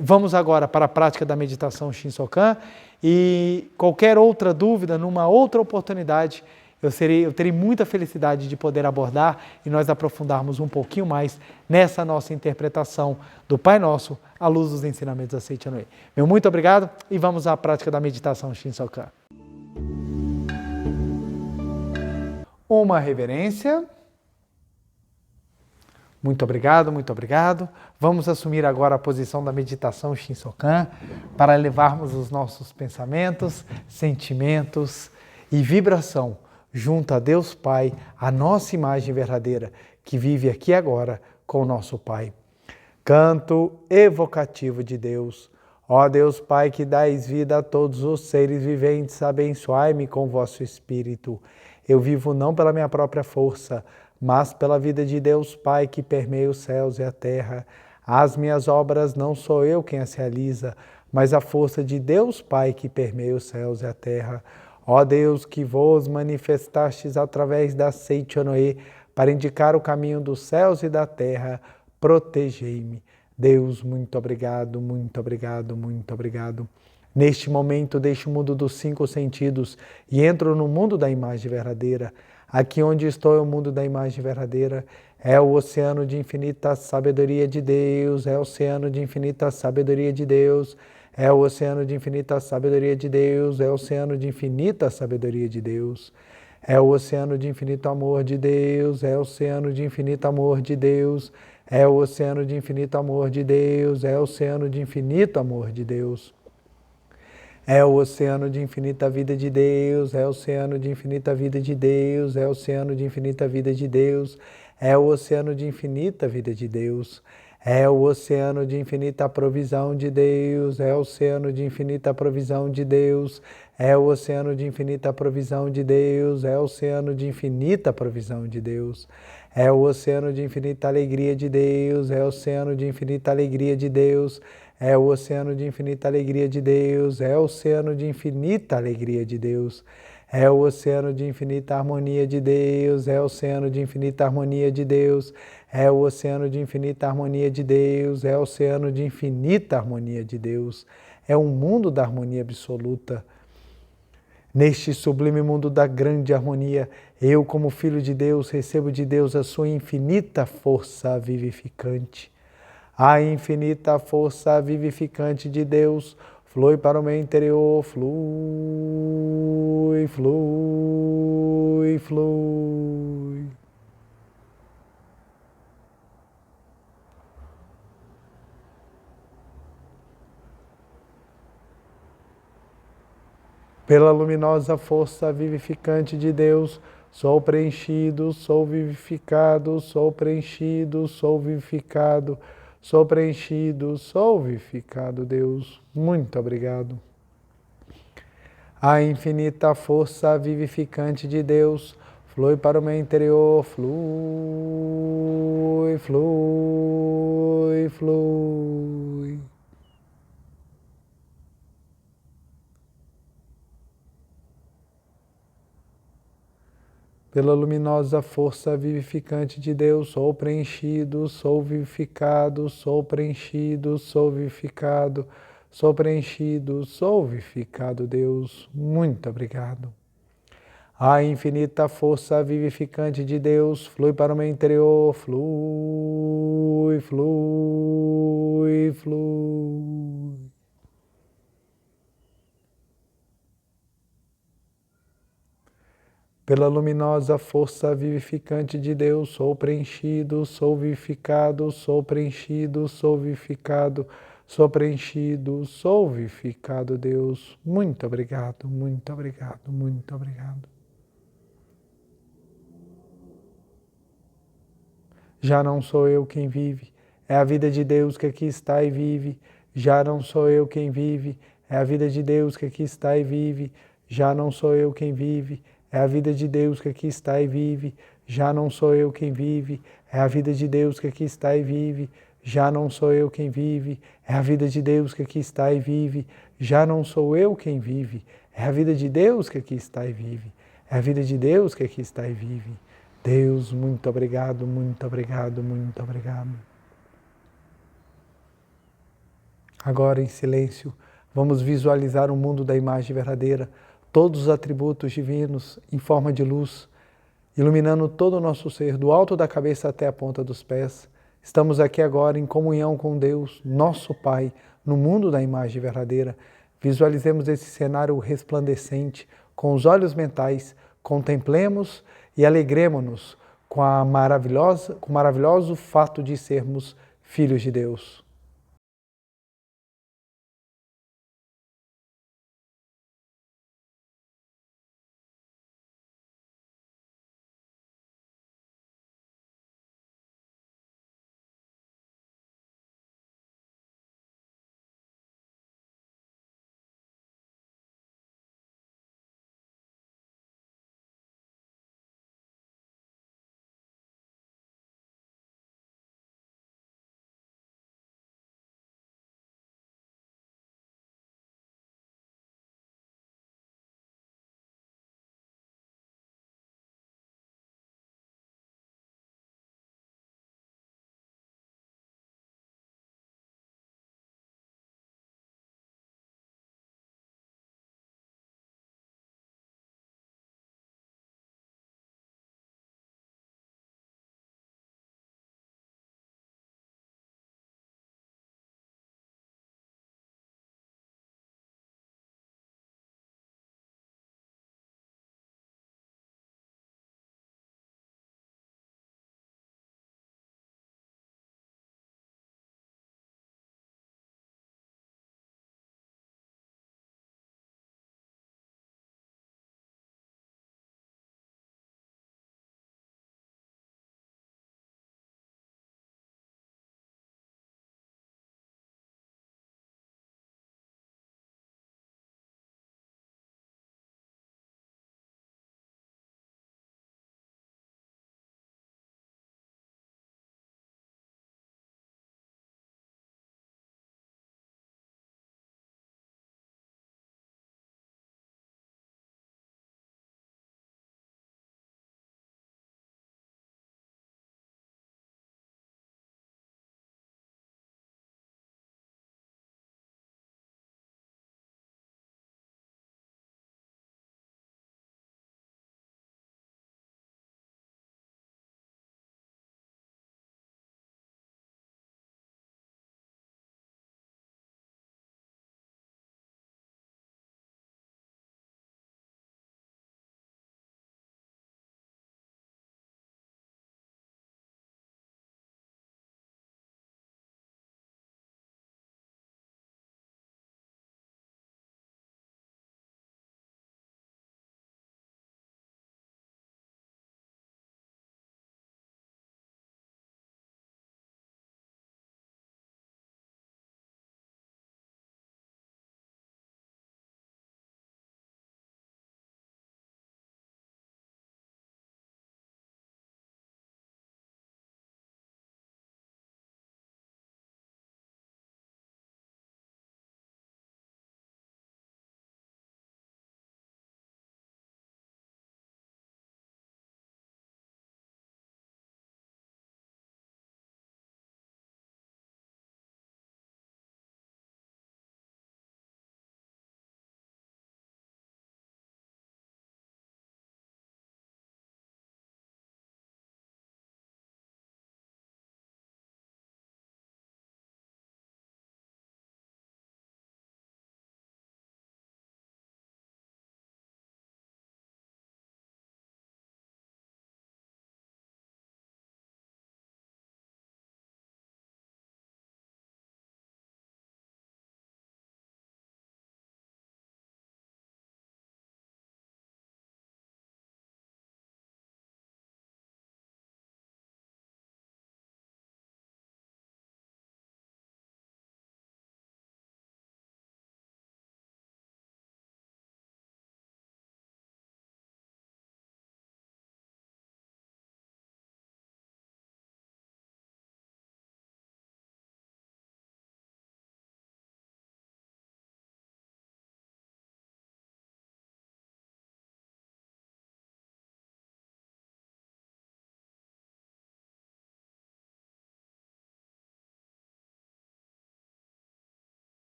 Vamos agora para a prática da meditação Shinsokan e qualquer outra dúvida, numa outra oportunidade, eu terei muita felicidade de poder abordar e nós aprofundarmos um pouquinho mais nessa nossa interpretação do Pai Nosso à luz dos ensinamentos da Seiichi Noe. Meu muito obrigado e vamos à prática da meditação Shinsokan. Uma reverência. Muito obrigado, muito obrigado. Vamos assumir agora a posição da meditação Shinsokan para elevarmos os nossos pensamentos, sentimentos e vibração junto a Deus Pai, a nossa imagem verdadeira, que vive aqui agora com o nosso Pai. Canto evocativo de Deus. Ó Deus Pai, que dais vida a todos os seres viventes, abençoai-me com vosso Espírito. Eu vivo não pela minha própria força, mas pela vida de Deus Pai que permeia os céus e a terra. As minhas obras não sou eu quem as realiza, mas a força de Deus Pai que permeia os céus e a terra. Ó Deus, que vos manifestastes através da Seiichi Noe para indicar o caminho dos céus e da terra, protegei-me. Deus, muito obrigado, muito obrigado, muito obrigado. Neste momento deixo o mundo dos 5 sentidos e entro no mundo da imagem verdadeira. Aqui onde estou é o mundo da imagem verdadeira, é o oceano de infinita sabedoria de Deus, é o oceano de infinita sabedoria de Deus, é o oceano de infinita sabedoria de Deus, é o oceano de infinita sabedoria de Deus, é o oceano de infinito amor de Deus, é o oceano de infinito amor de Deus, é o oceano de infinito amor de Deus, é o oceano de infinito amor de Deus. É o oceano de infinita vida de Deus, é o oceano de infinita vida de Deus, é o oceano de infinita vida de Deus, é o oceano de infinita vida de Deus, é o oceano de infinita provisão de Deus, é o oceano de infinita provisão de Deus, é o oceano de infinita provisão de Deus, é o oceano de infinita provisão de Deus, é o oceano de infinita alegria de Deus, é o oceano de infinita alegria de Deus, é o oceano de infinita alegria de Deus, é o oceano de infinita alegria de Deus, é o oceano de infinita harmonia de Deus, é o oceano de infinita harmonia de Deus, é o oceano de infinita harmonia de Deus, é o oceano de infinita harmonia de Deus, é um mundo da harmonia absoluta. Neste sublime mundo da grande harmonia, eu, como filho de Deus, recebo de Deus a sua infinita força vivificante. A infinita força vivificante de Deus flui para o meu interior, flui, flui, flui. Pela luminosa força vivificante de Deus, sou preenchido, sou vivificado, sou preenchido, sou vivificado, sou preenchido, sou vivificado, Deus. Muito obrigado. A infinita força vivificante de Deus flui para o meu interior, flui, flui, flui. Pela luminosa força vivificante de Deus, sou preenchido, sou vivificado, sou preenchido, sou vivificado, sou preenchido, sou vivificado, Deus. Muito obrigado. A infinita força vivificante de Deus flui para o meu interior, flui, flui, flui. Pela luminosa força vivificante de Deus, sou preenchido, sou vivificado, sou preenchido, sou vivificado, sou preenchido, sou vivificado, Deus. Muito obrigado, muito obrigado, muito obrigado. Já não sou eu quem vive, é a vida de Deus que aqui está e vive. Já não sou eu quem vive, é a vida de Deus que aqui está e vive. Já não sou eu quem vive, é a vida de Deus que aqui está e vive. Já não sou eu quem vive, é a vida de Deus que aqui está e vive. Já não sou eu quem vive, é a vida de Deus que aqui está e vive. Já não sou eu quem vive, é a vida de Deus que aqui está e vive. É a vida de Deus que aqui está e vive. Deus, muito obrigado, muito obrigado, muito obrigado. Agora, em silêncio, vamos visualizar o mundo da imagem verdadeira, todos os atributos divinos em forma de luz, iluminando todo o nosso ser, do alto da cabeça até a ponta dos pés. Estamos aqui agora em comunhão com Deus, nosso Pai, no mundo da imagem verdadeira. Visualizemos esse cenário resplandecente com os olhos mentais, contemplemos e alegremos-nos com com o maravilhoso fato de sermos filhos de Deus.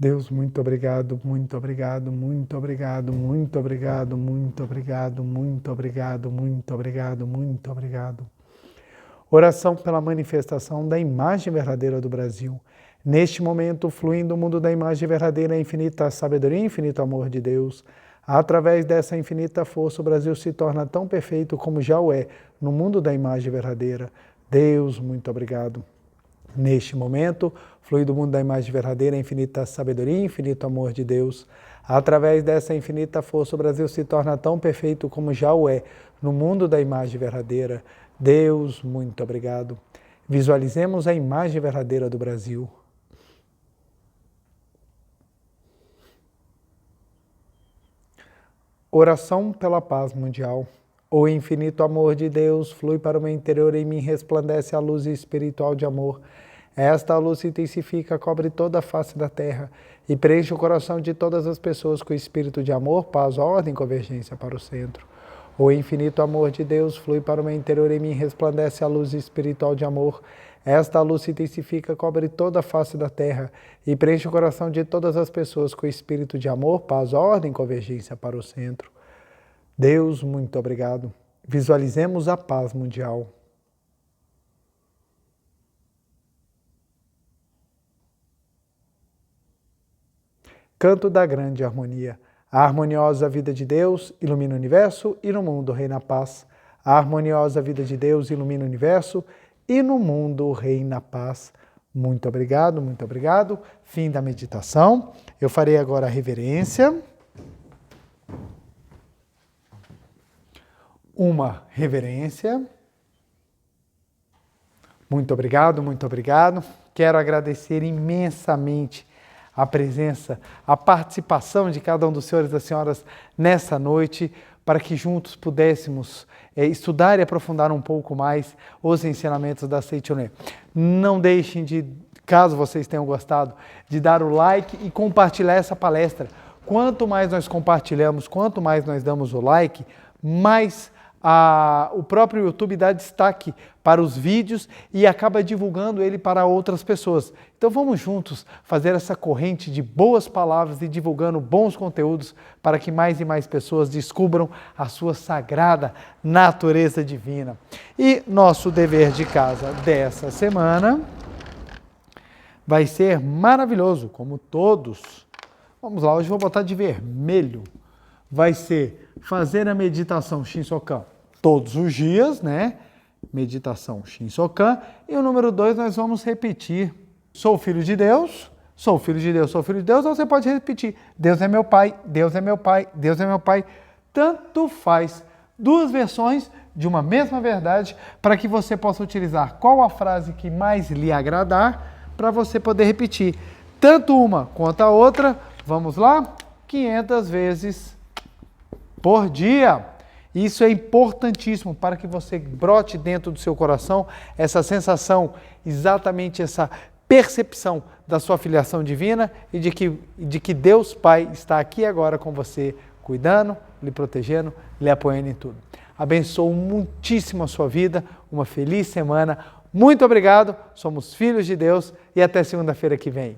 Deus, muito obrigado, muito obrigado, muito obrigado, muito obrigado, muito obrigado, muito obrigado, muito obrigado, muito obrigado. Oração pela manifestação da imagem verdadeira do Brasil. Neste momento, fluindo o mundo da imagem verdadeira, a infinita sabedoria e infinito amor de Deus. Através dessa infinita força, o Brasil se torna tão perfeito como já o é no mundo da imagem verdadeira. Deus, muito obrigado. Neste momento, flui do mundo da imagem verdadeira, a infinita sabedoria e infinito amor de Deus. Através dessa infinita força, o Brasil se torna tão perfeito como já o é no mundo da imagem verdadeira. Deus, muito obrigado. Visualizemos a imagem verdadeira do Brasil. Oração pela paz mundial. O infinito amor de Deus flui para o meu interior e em mim resplandece a luz espiritual de amor. Esta luz se intensifica, cobre toda a face da terra e preenche o coração de todas as pessoas com o espírito de amor, paz, ordem e convergência para o centro. O infinito amor de Deus flui para o meu interior e em mim resplandece a luz espiritual de amor. Esta luz se intensifica, cobre toda a face da terra e preenche o coração de todas as pessoas com o espírito de amor, paz, ordem e convergência para o centro. Deus, muito obrigado. Visualizemos a paz mundial. Canto da grande harmonia. A harmoniosa vida de Deus ilumina o universo e no mundo reina a paz. A harmoniosa vida de Deus ilumina o universo e no mundo reina a paz. Muito obrigado, muito obrigado. Fim da meditação. Eu farei agora a reverência. Uma reverência. Muito obrigado, muito obrigado. Quero agradecer imensamente a presença, a participação de cada um dos senhores e das senhoras nessa noite, para que juntos pudéssemos estudar e aprofundar um pouco mais os ensinamentos da Seichoné. Não deixem de, caso vocês tenham gostado, de dar o like e compartilhar essa palestra. Quanto mais nós compartilhamos, quanto mais nós damos o like, mais o próprio YouTube dá destaque para os vídeos e acaba divulgando ele para outras pessoas. Então vamos juntos fazer essa corrente de boas palavras e divulgando bons conteúdos para que mais e mais pessoas descubram a sua sagrada natureza divina. E nosso dever de casa dessa semana vai ser maravilhoso, como todos. Vamos lá, hoje vou botar de vermelho. Vai ser fazer a meditação Shinsokan todos os dias, né? Meditação Shinsokan. E o número 2 nós vamos repetir. Sou filho de Deus, sou filho de Deus, sou filho de Deus. Ou você pode repetir. Deus é meu pai, Deus é meu pai, Deus é meu pai. Tanto faz. Duas versões de uma mesma verdade para que você possa utilizar qual a frase que mais lhe agradar para você poder repetir. Tanto uma quanto a outra. Vamos lá? 500 vezes por dia. Isso é importantíssimo para que você brote dentro do seu coração essa sensação, exatamente essa percepção da sua filiação divina e de que Deus Pai está aqui agora com você, cuidando, lhe protegendo, lhe apoiando em tudo. Abençoo muitíssimo a sua vida, uma feliz semana. Muito obrigado, somos filhos de Deus e até segunda-feira que vem.